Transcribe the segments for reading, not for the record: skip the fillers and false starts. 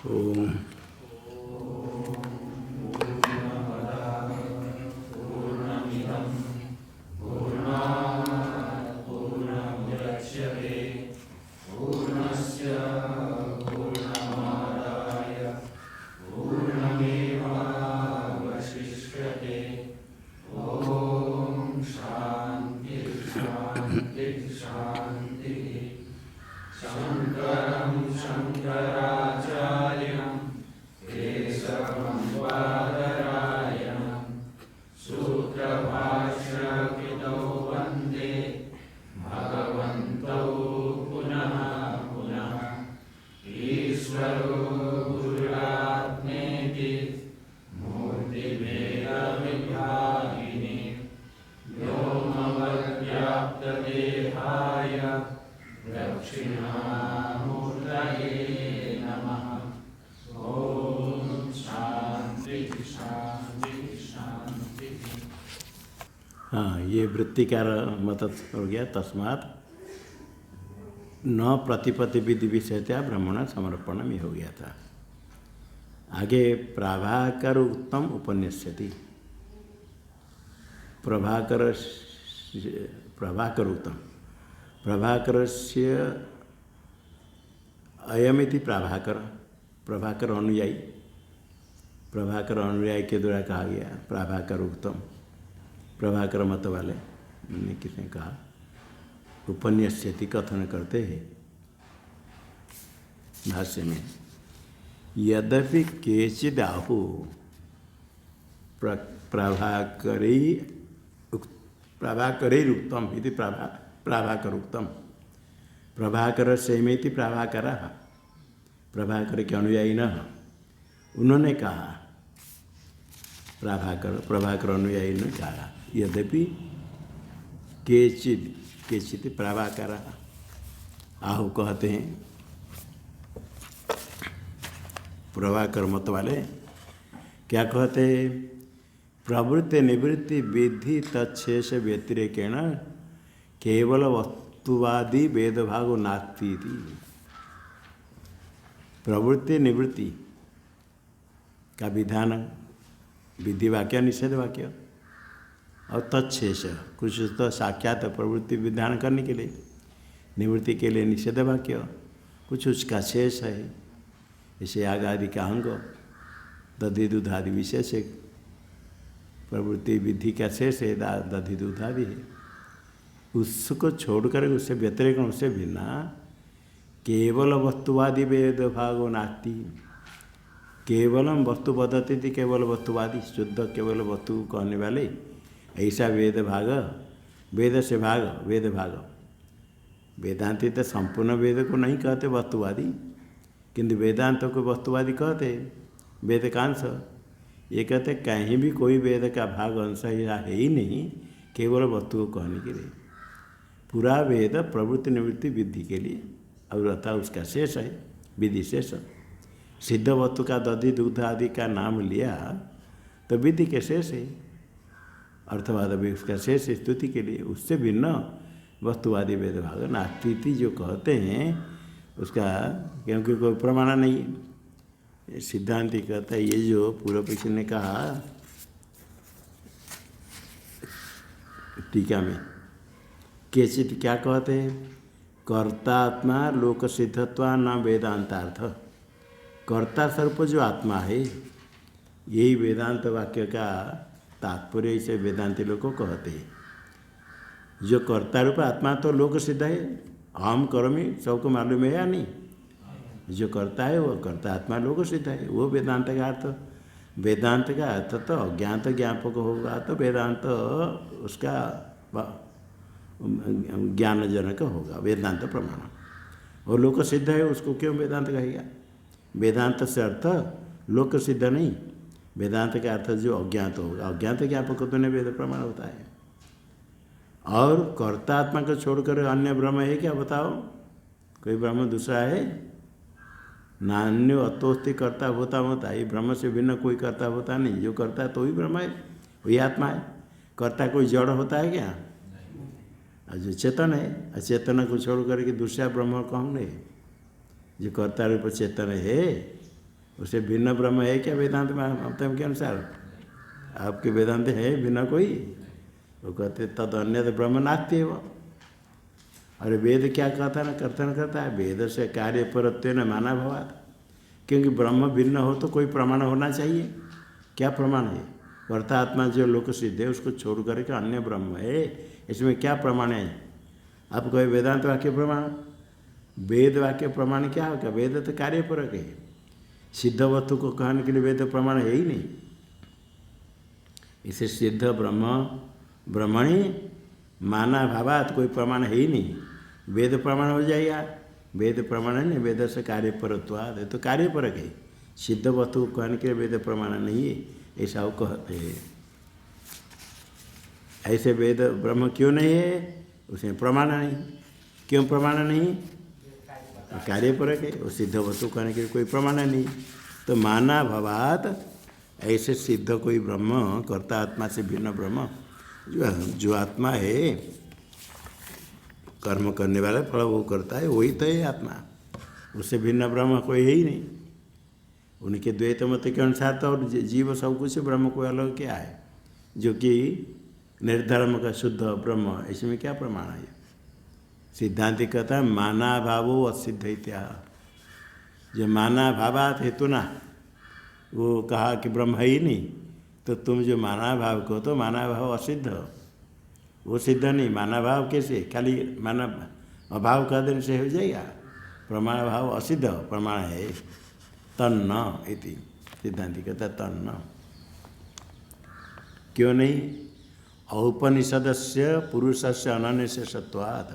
ओम हाँ, ये वृत्तिकार मत हो गया। तस्मात् न प्रतिपत्ति विधि विषयतया ब्रह्मण समर्पण में हो गया था। आगे प्रभाकर उत्तम उपन्यास्यति। प्रभाकर उत्तम प्रभाकर से अयमिति प्रभाकर अनुयायी के द्वारा कहा गया। प्रभाकर उत्तम प्रभाकर मत वाले ने किसने कहा उपन्यास्यति कथन करते हैं भाष्य में। यद्यपि केचिदाहु प्रभाकरैरुक्तम इति प्रभाकरोक्तम प्रभाकर सेमेति प्रभाकरः प्रभाकर के अनुयायी न उन्होंने कहा प्रभाकर अनुयायी ने कहा यद्यपि केचित प्रभाकर आहु कहते हैं प्रभाकर मत वाले क्या कहते हैं प्रवृत्ति निवृत्ति विधि तत्शेष व्यतिरेकेण केवल वस्तुवादी वेदभागो नास्ति। प्रवृत्ति निवृत्ति का विधान विधि वाक्य निषेध वाक्य और तत्शेष कुछ तो साक्षात प्रवृत्ति विधान करने के लिए निवृत्ति के लिए निषेध वाक्य कुछ उसका शेष है। इसे आग आदि का अंग दधि दूधादि विशेष है। प्रवृत्ति विधि का शेष है दधि दूधादि है। उसको छोड़कर उससे व्यतिरेक उससे भिन्न केवल वस्तुवादी वेद भागो नास्ति। केवलम वस्तु पद्धति थी केवल वस्तुवादी शुद्ध केवल वस्तु कहने वाले ऐसा वेद भाग वेद से भाग वेद भाग वेदांति तो संपूर्ण वेद को नहीं कहते वस्तुवादी किंतु वेदांत को वस्तुवादी कहते वेद का अंश। ये कहते कहीं भी कोई वेद का भाग अंश है ही नहीं केवल वस्तु को कहने के लिए। पूरा वेद प्रवृत्ति निवृत्ति विधि के लिए और रहता उसका शेष है विधि शेष। सिद्ध वस्तु का दधि दूध आदि का नाम लिया तो विधि के शेष है। अर्थवाद भी उसका शेष स्तुति के लिए उससे भिन्न वस्तुवादी वेद भाग नास्ति जो कहते हैं उसका क्योंकि कोई प्रमाण नहीं। सिद्धांति कहता है ये जो पूर्व पक्ष ने कहा टीका में केचित क्या कहते हैं कर्तात्मा लोक सिद्धत्वा न वेदांतार्थ। कर्ता स्वरूप जो आत्मा है यही वेदांत वाक्य का तात्पर्य से वेदांति लोग को कहते हैं। जो कर्ता रूप आत्मा तो लोक सिद्ध है हम कर्मी सबको मालूम है या नहीं। जो करता है वो कर्ता आत्मा लोक सिद्ध है वो वेदांत का अर्थ। वेदांत का अर्थ तो अज्ञात ज्ञापक होगा तो वेदांत उसका ज्ञानजनक होगा वेदांत प्रमाण। और लोक सिद्ध है उसको क्यों वेदांत कहेगा। वेदांत से अर्थ लोक सिद्ध नहीं वेदांत का अर्थ जो अज्ञात होगा अज्ञात ज्ञापक तो नहीं वेद प्रमाण होता है। और कर्तात्मा को छोड़कर अन्य ब्रह्म है क्या बताओ कोई ब्रह्म दूसरा है। नान्यो अतोस्ति कर्ता होता होता ये ब्रह्म से भिन्न कोई कर्ता होता नहीं। जो करता है तो ही ब्रह्म है वही आत्मा है। कर्ता कोई जड़ होता है क्या। और जो चेतन है चेतन को छोड़ करके दूसरा ब्रह्म कौन है। जो कर्ता रूप चेतन है उसे भिन्न ब्रह्म है क्या वेदांत में मत के अनुसार? आपके वेदांत है भिन्न कोई? वो कहते तद अन्य ब्रह्म नास्ति है वो। और वेद क्या कहता ना करता है, वेद से कार्य परत्व न माना भवात। क्योंकि ब्रह्म भिन्न हो तो कोई प्रमाण होना चाहिए। क्या प्रमाण है? कर्ता आत्मा जो लोक सिद्ध है उसको छोड़ करके अन्य ब्रह्म है, इसमें क्या प्रमाण है? आप कहे वेदांत वाक्य प्रमाण, वेद वाक्य प्रमाण क्या होगा? वेद तो कार्यपरक है। सिद्ध वस्तु को कहने के लिए वेद प्रमाण है ही नहीं। इसे सिद्ध ब्रह्म ब्रह्मणी माना भावात कोई प्रमाण है ही नहीं। वेद प्रमाण हो जाएगा, वेद प्रमाण है नहीं, वेद से कार्यपरत्वाद है तो कार्यपरक है। सिद्ध वस्तु को कहने के लिए वेद प्रमाण नहीं है, ऐसा वो कहते हैं। ऐसे वेद ब्रह्म क्यों नहीं है? उसमें प्रमाण नहीं। क्यों प्रमाण नहीं? कार्यपरक है। वो सिद्ध वस्तु कहने के लिए कोई प्रमाण नहीं। तो माना भवात ऐसे सिद्ध कोई ब्रह्म कर्ता आत्मा से भिन्न ब्रह्म जो आत्मा है, कर्म करने वाला फल वो करता है, वही तो है आत्मा। उससे भिन्न ब्रह्म कोई है ही नहीं। उनके द्वैत मत के अनुसार तो और जीव सब कुछ ब्रह्म को अलग क्या है, जो कि निर्धर्म का शुद्ध ब्रह्म, इसमें क्या प्रमाण है? सिद्धांत कहता है माना भावो असिद्ध इत्या। जो माना भावात हेतु ना, वो कहा कि ब्रह्म है ही नहीं, तो तुम जो माना भाव कहो तो माना भाव असिद्ध, वो सिद्ध नहीं। माना भाव कैसे? खाली माना अभाव कह देने से हो जाएगा? प्रमाण भाव असिद्ध प्रमाण है। तन्न इति सिद्धांति कहता तन्न। क्यों नहीं? औपनिषदस्य पुरुषस्य अनन्यशेषत्वात्।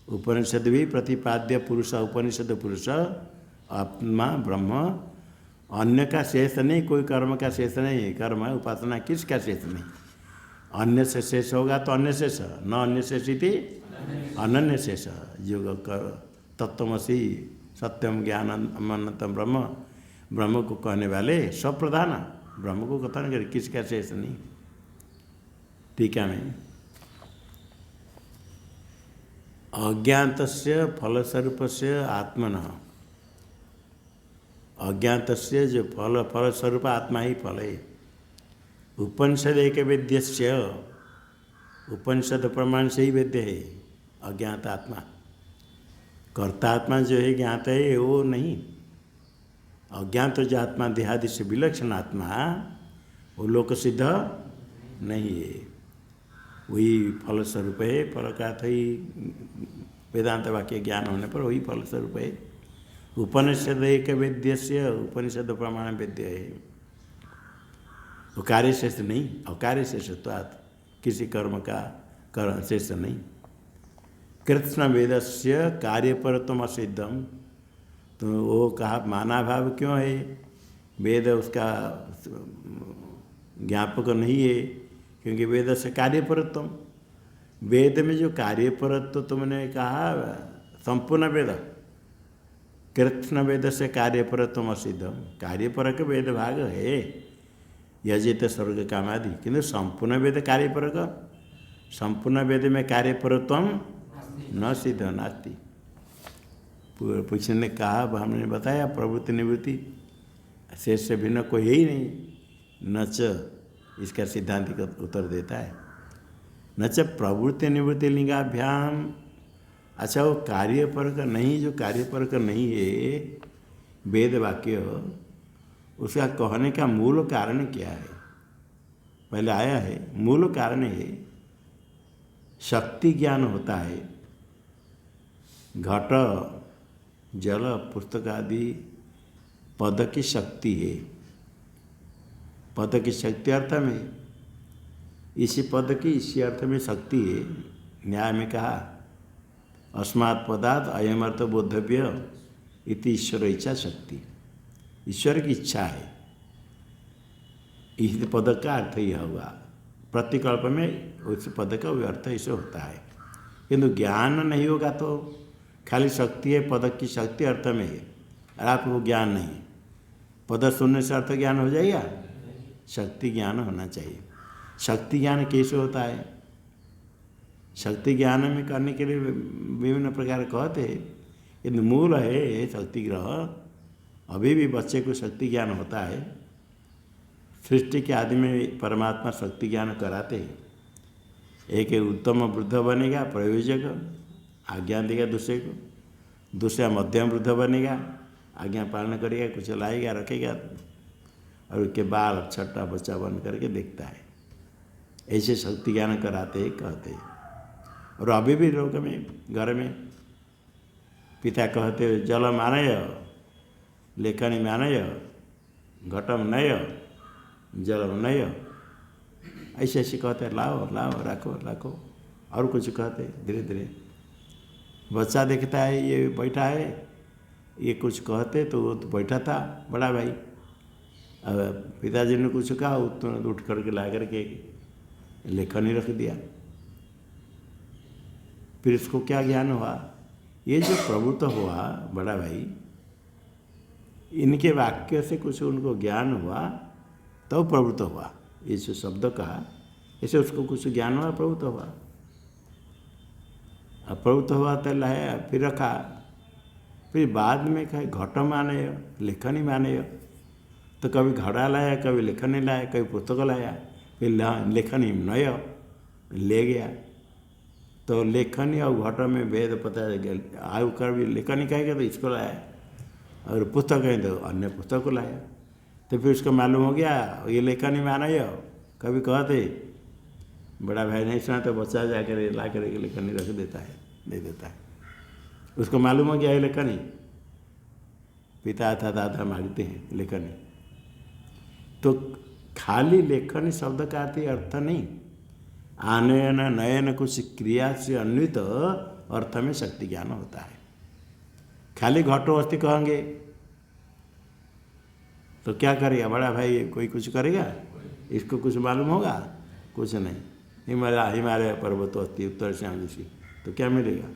उपनिषद भी प्रतिपाद्य पुरुष, उपनिषद पुरुष आत्मा ब्रह्म, अन्य का शेष नहीं, कोई कर्म का शेष नहीं। कर्म उपासना किसका शेष नहीं? अन्य से शेष होगा तो अन्य शेष, न अन्य शेष इति अनन्य शेष। जो तत्वमसि सत्यम ज्ञान अनंतम ब्रह्म, ब्रह्म को कहने वाले स्वप्रधान ब्रह्म को कथन करे, किसका शेष नहीं। टीका में अज्ञातस्य फलस्वरूपस्य आत्मनः, अज्ञातस्य जो फलस्वरूप आत्मा ही फल है। उपनिषद एक वेद्यस्य, उपनिषद प्रमाण से ही वेद्य है अज्ञात आत्मा। कर्ता आत्मा जो है ज्ञात है वो नहीं। अज्ञात जो आत्मा देहादि से विलक्षण आत्मा, वो लोक सिद्ध नहीं है, वही फलस्वरूप है। फल का अर्थ ही वेदांत वाक्य ज्ञान होने पर वही फलस्वरूप है। उपनिषद एक वेद्यस्य, उपनिषद प्रमाण वेद्य है, वो कार्य शेष नहीं। और कार्य शेषत्वात् किसी कर्म का कर्म शेष नहीं। कृष्ण वेदस्य कार्यपरत्वम असिद्धम, तो वो कहा माना भाव क्यों है? वेद उसका ज्ञापक नहीं है, क्योंकि वेद से कार्यपरत्वम, वेद में जो कार्यपरत्व तुमने कहा संपूर्ण वेद, कृष्ण वेद से कार्यपरत्वम असिद्धम, कार्यपरक वेद भाग है यजित स्वर्ग कामादि, किंतु संपूर्ण वेद कार्यपरक, संपूर्ण वेद में कार्यपरत्वम न सिद्ध नास्ति। पूछने ने कहा, हमने बताया प्रवृत्ति निवृत्ति शेष से भिन्न कोई है ही नहीं। नच इसका सिद्धांत का उत्तर देता है, नच प्रवृत्ति निवृत्ति लिंगाभ्याम। अच्छा, वो कार्यपरक नहीं, जो कार्यपरक नहीं है वेद वाक्य, उसका कहने का मूल कारण क्या है? पहले आया है मूल कारण है शक्ति ज्ञान होता है। घट जल पुस्तक आदि पद की शक्ति है। पद की शक्ति अर्थ में, इसी पद की इसी अर्थ में शक्ति है। न्याय में कहा अस्मात् पदात् अयम अर्थ बोधव्य इति ईश्वर इच्छा शक्ति, ईश्वर की इच्छा है। इस पद का अर्थ यह हुआ। प्रतिकल्प में उस पद का अर्थ ऐसे होता है, किंतु ज्ञान नहीं होगा तो खाली शक्ति है, पद की शक्ति अर्थ में है और आपको ज्ञान नहीं, पद सुनने से अर्थ ज्ञान हो जाएगा? शक्ति ज्ञान होना चाहिए। शक्ति ज्ञान कैसे होता है? शक्ति ज्ञान में करने के लिए विभिन्न प्रकार कहते हैं, किंतु मूल है शक्ति ग्रह, अभी भी बच्चे को शक्ति ज्ञान होता है। सृष्टि के आदि में परमात्मा शक्ति ज्ञान कराते हैं। एक उत्तम वृद्ध बनेगा प्रयोजक, आज्ञा देगा दूसरे को, दूसरा मध्यम वृद्ध बनेगा, आज्ञा पालन करेगा, कुछ लाएगा रखेगा, और उसके बाद छठा बच्चा बन करके देखता है। ऐसे शक्ति ज्ञान कराते हैं, कहते हैं। और अभी भी लोग में घर में पिता कहते जलम आनय, लेखनी में आनय, घटम नय, जलम नय, ऐसे ऐसे कहते हैं, लाओ लाओ रखो रखो, और कुछ कहते धीरे धीरे। बच्चा देखता है ये बैठा है, ये कुछ कहते तो वो तो बैठा था बड़ा भाई, अब पिताजी ने कुछ कहा, तुरंत उठ करके ला करके लेखन ही रख दिया। फिर इसको क्या ज्ञान हुआ? ये जो प्रभुत्व हुआ बड़ा भाई, इनके वाक्य से कुछ उनको ज्ञान हुआ तो प्रभुत्व हुआ। ये जो शब्द कहा ऐसे उसको कुछ ज्ञान हुआ, प्रभुत्व हुआ। अब प्रभुत्व हुआ तो लाया, फिर रखा, फिर बाद में कहे घट माने लेखनी माने, तो कभी घड़ा लाया, कभी लेखनी लाया, कभी पुस्तक लाया, फिर लेखनी नय ले गया। तो लेखनी और घट में भेद पता है। आयु कर भी लेखनी कहेगा तो इसको लाया, और पुस्तक कहें तो अन्य पुस्तक को लाया। तो फिर उसको मालूम हो गया ये लेखनी में आना ही हो। कभी कहते बड़ा भाई नहीं सुना तो बच्चा जाकर ला कर लेखनी रख देता है, दे देता है, उसको मालूम हो गया ये लेखनी। पिता था दादा मांगते हैं लेखनी। तो खाली लेखनी शब्द का अर्थ नहीं, आनयन नयन कुछ क्रिया से अन्वित अर्थ में शक्ति ज्ञान होता है। खाली घटो अस्थि कहेंगे तो क्या करेगा बड़ा भाई? कोई कुछ करेगा? इसको कुछ मालूम होगा? कुछ नहीं। हिमालय पर्वतो अस्थि उत्तर श्याम ऋषि, तो क्या मिलेगा?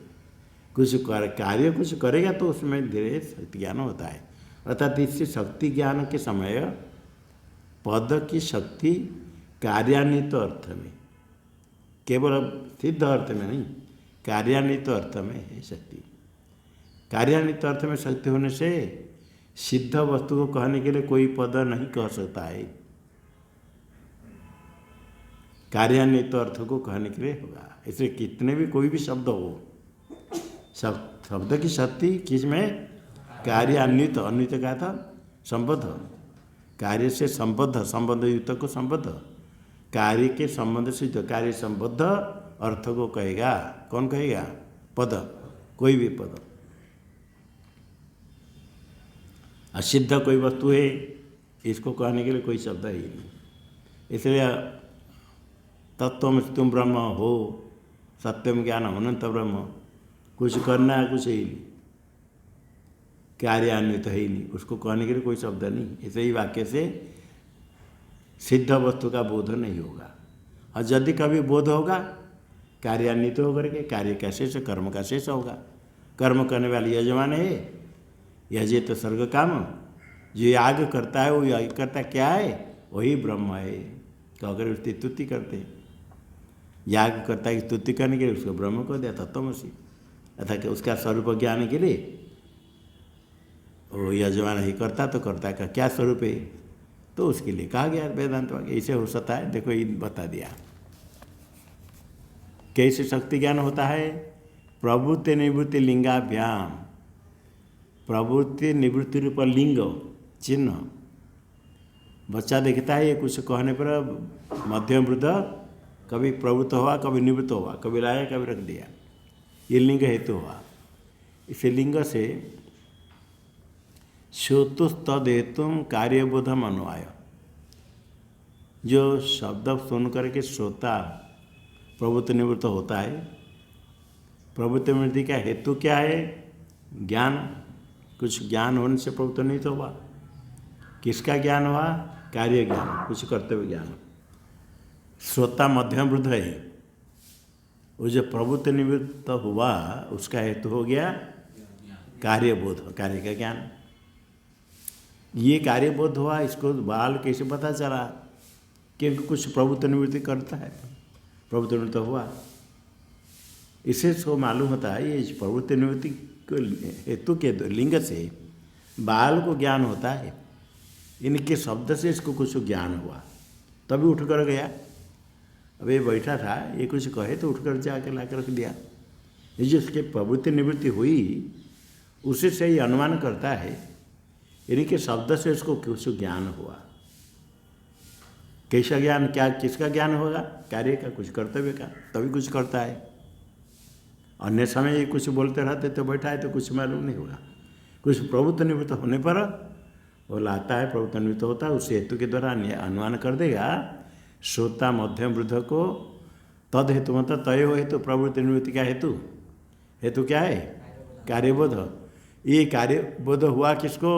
कुछ कार्य कुछ करेगा तो उसमें धीरे शक्ति ज्ञान होता है। अर्थात इससे शक्ति ज्ञान के समय पद की शक्ति कार्यान्वित अर्थ में, केवल सिद्ध अर्थ में नहीं, कार्यान्वित अर्थ में है शक्ति। कार्यान्वित अर्थ में शक्ति होने से सिद्ध वस्तु को कहने के लिए कोई पद नहीं कह सकता है। कार्यान्वित अर्थ को कहने के लिए होगा। इसलिए कितने भी कोई भी शब्द हो, शब्द की शक्ति किस में? कार्यान्वित। अन्वित का था संबद्ध, कार्य से संबद्ध, संबंध युक्त को संबद्ध, कार्य के संबंध से जो कार्य संबद्ध अर्थ को कहेगा। कौन कहेगा? पद, कोई भी पद। असिद्ध कोई वस्तु है, इसको कहने के लिए कोई शब्द ही नहीं। इसलिए तत्व तुम ब्रह्म हो, सत्यम ज्ञान अनंत ब्रह्म, कुछ करना है कुछ ही नहीं, कार्यान्वित है ही नहीं, उसको कहने के लिए कोई शब्द नहीं। ऐसे ही वाक्य से सिद्ध वस्तु का बोध नहीं होगा। और यदि कभी बोध होगा कार्यान्वित होकर के, कार्य का शेष कर्म का शेष होगा। कर्म करने वाले यजमान है, यजे तो स्वर्ग काम, जो याग करता है वो याग करता क्या है? वही ब्रह्म है। कहकर उसकी स्तुति करते हैं। याग करता है स्तुति करने के लिए उसको ब्रह्म को दिया तत्वमसि, अर्थात उसका स्वरूप ज्ञान के लिए वो यजमान ही करता, तो करता का क्या स्वरूप है तो उसके लिए कहा गया वेदांत वाक्य। ऐसे हो सकता है, देखो ये बता दिया। कैसे शक्ति ज्ञान होता है? प्रवृत्ति निवृत्ति लिंगाभ्याम, प्रवृत्ति निवृत्ति रूप लिंग चिन्ह। बच्चा देखता है ये कुछ कहने पर मध्यम वृद्ध कभी प्रवृत्त हुआ, कभी निवृत्त हुआ, कभी लाया कभी रख दिया, ये लिंग हेतु हुआ। इसे लिंग से श्रोतुस्तदेतुम कार्यबोधम अन्वय, जो शब्द सुन करके श्रोता प्रवृत्ति निवृत्त होता है। प्रवृत्ति निवृत्ति का हेतु क्या है? ज्ञान। कुछ ज्ञान होने से प्रवृत्ति निवृत्त हुआ। किसका ज्ञान हुआ? कार्य ज्ञान, कुछ कर्तव्य ज्ञान। श्रोता मध्यम वृद्ध है, वो जो प्रवृत्ति निवृत्त हुआ उसका हेतु हो गया कार्यबोध, कार्य का ज्ञान। ये कार्यबोध हुआ, इसको बाल कैसे पता चला? क्योंकि कुछ प्रवृत्ति निवृत्ति करता है, प्रवृत्ति निवृत्त हुआ, इससे इसको मालूम होता है ये प्रवृत्ति निवृत्ति को हेतु के लिंग से बाल को ज्ञान होता है, इनके शब्द से इसको कुछ ज्ञान हुआ तभी उठ कर गया। अब ये बैठा था, ये कुछ कहे तो उठ कर जाकर ला कर रख दिया। ये जो उसके प्रवृत्ति निवृत्ति हुई उसी से ही अनुमान करता है इनके शब्द से इसको कुछ ज्ञान हुआ। कैसा ज्ञान, क्या किसका ज्ञान होगा? कार्य का, कुछ कर्तव्य का, तभी कुछ करता है। अन्य समय ये कुछ बोलते रहते तो बैठा है तो कुछ मालूम नहीं होगा। कुछ प्रवृत्ति निवृत्त होने पर वो लाता है, प्रवृत्ति निवृत्त होता है, उस हेतु के द्वारा अनुमान कर देगा। श्रोता मध्यम वृद्ध को तद हेतु मतलब तय हो हेतु, प्रवृत्ति निवृत्ति का हेतु, हेतु क्या है? कार्यबोध। ये कार्यबोध हुआ किसको?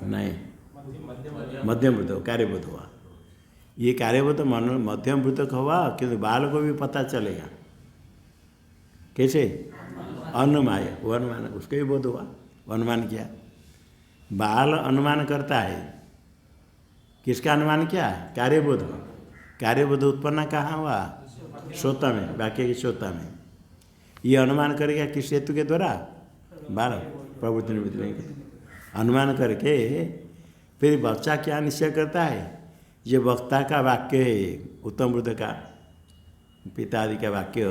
नहीं, मध्यम वृद्ध कार्यबोध हुआ। ये कार्यबोध मध्यम वृद्ध का हुआ, किंतु बाल को भी पता चलेगा। कैसे? अनुमान, वो अनुमान, उसको भी बोध हुआ, अनुमान किया। बाल अनुमान करता है, किसका अनुमान किया? कार्यबोध। कार्यबोध उत्पन्न कहाँ हुआ? श्रोता में, वाक्य के श्रोता में। ये अनुमान करेगा किस हेतु के द्वारा? बाल, प्रवृत्ति निवृत्ति नहीं। अनुमान करके फिर बच्चा क्या निश्चय करता है? ये वक्ता का वाक्य है, उत्तम वृद्ध का, पिता आदि का वाक्य,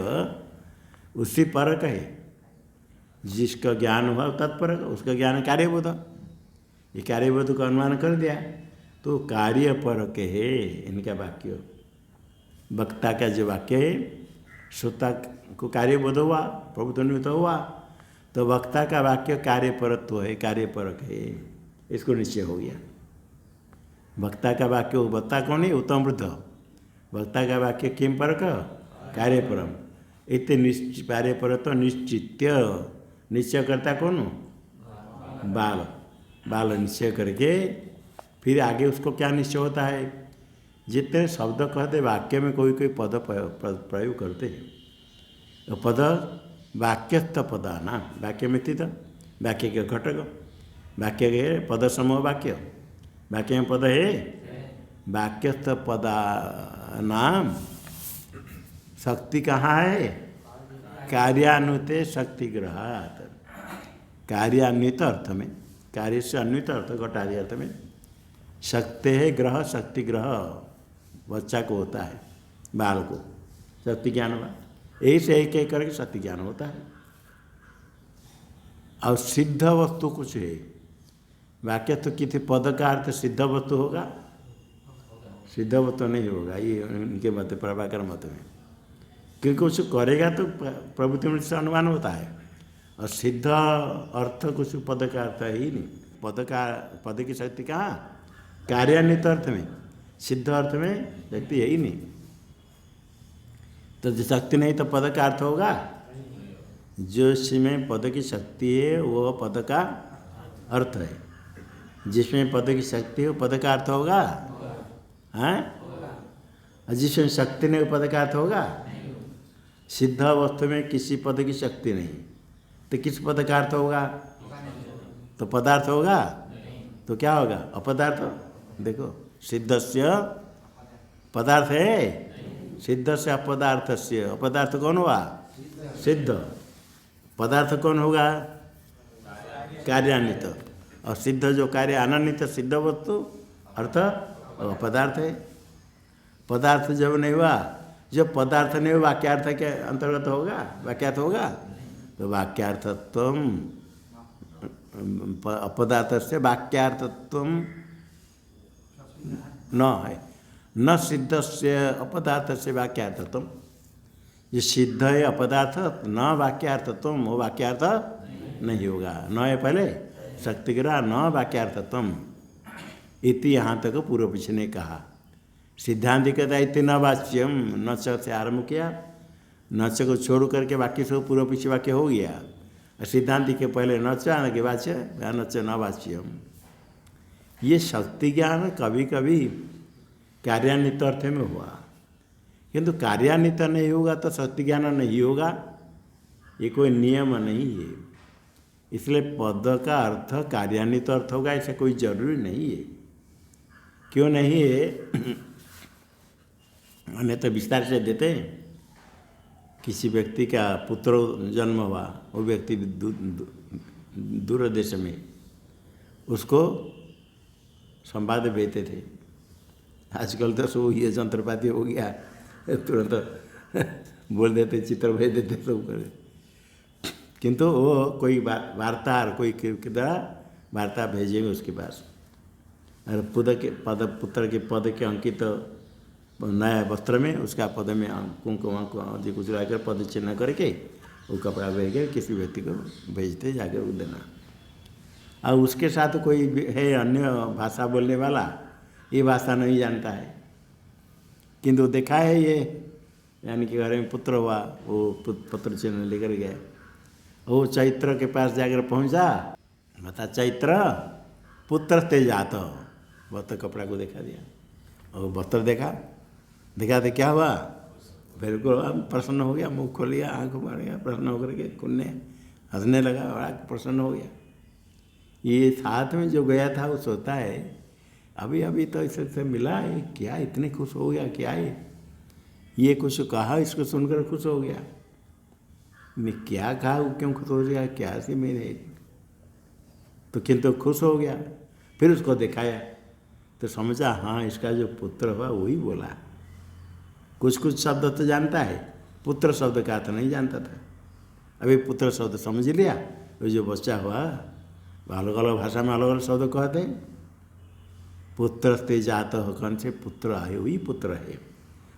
उसी परक है। जिसका ज्ञान हुआ तत्परक, उसका ज्ञान कार्यबोध। ये कार्यबोध को अनुमान कर दिया तो कार्य परक है इनका वाक्य। वक्ता का जो वाक्य है, श्रोता को कार्यबोध हुआ, प्रभुत्व निवृत्त हुआ, तो वक्ता का वाक्य कार्यपरत्व है, कार्यपरक है, इसको निश्चय हो गया। वक्ता का वाक्य, वक्ता कौन है? उत्तम वृद्ध। वक्ता का वाक्य किम परक? कार्यपरम। इतने कार्यपरत्व निश्चित्य, निश्चय करता कौन? बाल। बाल निश्चय करके फिर आगे उसको क्या निश्चय होता है? जितने शब्द कहते वाक्य में कोई कोई पद प्रयोग करते हैं, तो पद वाक्यस्थ पदा ना, वाक्य में स्थित, वाक्य के घटक, वाक्य के पद समूह, वाक्य वाक्य में पद है। वाक्यस्थ पदा नाम शक्ति कहाँ है? कार्यान्वित शक्ति ग्रहात। कार्यान्वित अर्थ में, कार्य से अन्वित अर्थ, घटादि अर्थ में शक्ति है, ग्रह, शक्ति ग्रह बच्चा को होता है, बाल को शक्ति ज्ञान हुआ। यही से एक एक करके शक्ति ज्ञान होता है। और सिद्ध वस्तु कुछ है, वाक्य तो किसी पद का अर्थ सिद्ध वस्तु होगा? सिद्ध वस्तु नहीं होगा, ये उनके मत, प्रभाकर मत में। क्योंकि कुछ करेगा तो प्रवृत्ति में से अनुमान होता है, और सिद्ध अर्थ कुछ पद का अर्थ है ही नहीं। पद की शक्ति कहाँ? कार्यान्वित अर्थ में, सिद्ध अर्थ में शक्ति है ही नहीं। तो शक्ति नहीं तो पद का अर्थ होगा? जो इसमें पद की शक्ति है वो पद का अर्थ है। जिसमें पद की शक्ति है वो पद का अर्थ होगा? हैं? जिसमें शक्ति नहीं वो पद का अर्थ होगा? सिद्ध वस्तु में किसी पद की शक्ति नहीं, तो किस पद का अर्थ होगा? तो पदार्थ होगा, तो क्या होगा? अपदार्थ। देखो, सिद्ध से पदार्थ है, सिद्ध से अपदार्थ से, अपदार्थ कौन हुआ? सिद्ध। पदार्थ कौन होगा? कार्यान्वित। और सिद्ध जो कार्य अनन्वित सिद्ध वस्तु अर्थ पदार्थ है। पदार्थ जब नहीं हुआ, जब पदार्थ नहीं हुआ वाक्यार्थ के अंतर्गत होगा, वाक्यार्थ होगा, तो वाक्यार्थत्व अपदार्थ से वाक्यार्थत्व न है, न सिद्ध से अपदार्थ से वाक्यार्थत्व। ये सिद्ध है अपदार्थ, न वाक्यार्थत्व, वो वाक्यार्थ नहीं होगा। न है पहले शक्तिग्रह, न वाक्यार्थत्व। इति यहाँ तक पूर्व पक्ष ने कहा। सिद्धांत कहता इति न वाच्यम, न से आरम्भ किया, न को छोड़ करके वाक्य से पूर्व पक्ष वाक्य हो गया। सिद्धांत के पहले न के वाच्य, न वाच्यम। ये शक्ति ज्ञान कभी कभी कार्यान्वित अर्थ में हुआ, किंतु कार्यान्वित नहीं होगा तो शक्ति ज्ञान नहीं होगा, ये कोई नियम नहीं है। इसलिए पद का अर्थ कार्यान्वित अर्थ होगा ऐसा कोई जरूरी नहीं है। क्यों नहीं है? अन्य तो विस्तार से देते हैं। किसी व्यक्ति का पुत्र जन्म हुआ, वो व्यक्ति दूर देश में, उसको संवाद भेजते थे। आजकल तो सब ये यंत्रपाति हो गया, तुरंत बोल देते, चित्र भेज देते सब कर। किंतु वो कोई वार्ता कोई के द्वारा वार्ता भेजेंगे उसके पास। और पुत्र के पद के अंकित नया वस्त्र में उसका पद में कुंकुम आदि कुछ लगाकर पद चिन्ह करके वो कपड़ा भेज के किसी व्यक्ति को भेजते, जाकर वो देना। और उसके साथ कोई है अन्य भाषा बोलने वाला, ये भाषा नहीं जानता है, किंतु देखा है ये, यानी कि घर में पुत्र हुआ, वो पुत्र चिन्ह लेकर गया। वो चैत्र के पास जाकर पहुंचा, बता चैत्र पुत्र ते जात, वस्त्र कपड़ा को देखा दिया और वस्त्र देखा तो क्या हुआ, बिल्कुल प्रसन्न हो गया, मुँह खोल लिया, आँख मार गया, प्रसन्न होकर के कुन्ने हंसने लगा और आँख प्रसन्न हो गया। ये साथ में जो गया था वो सोचता है अभी तो इससे मिला है, क्या इतने खुश हो गया, क्या है ये, कुछ कहा इसको सुनकर खुश हो गया, मैं क्या कहा वो क्यों खुश हो गया, क्या से मेरे, तो किंतु खुश हो गया। फिर उसको दिखाया तो समझा हाँ इसका जो पुत्र हुआ वही बोला। कुछ शब्द तो जानता है, पुत्र शब्द का तो नहीं जानता था। अभी पुत्र शब्द समझ लिया, वो जो बच्चा हुआ अलग अलग भाषा में अलग अलग शब्द कहते हैं। पुत्र ते जात हो, कौन से पुत्र है, वही पुत्र है।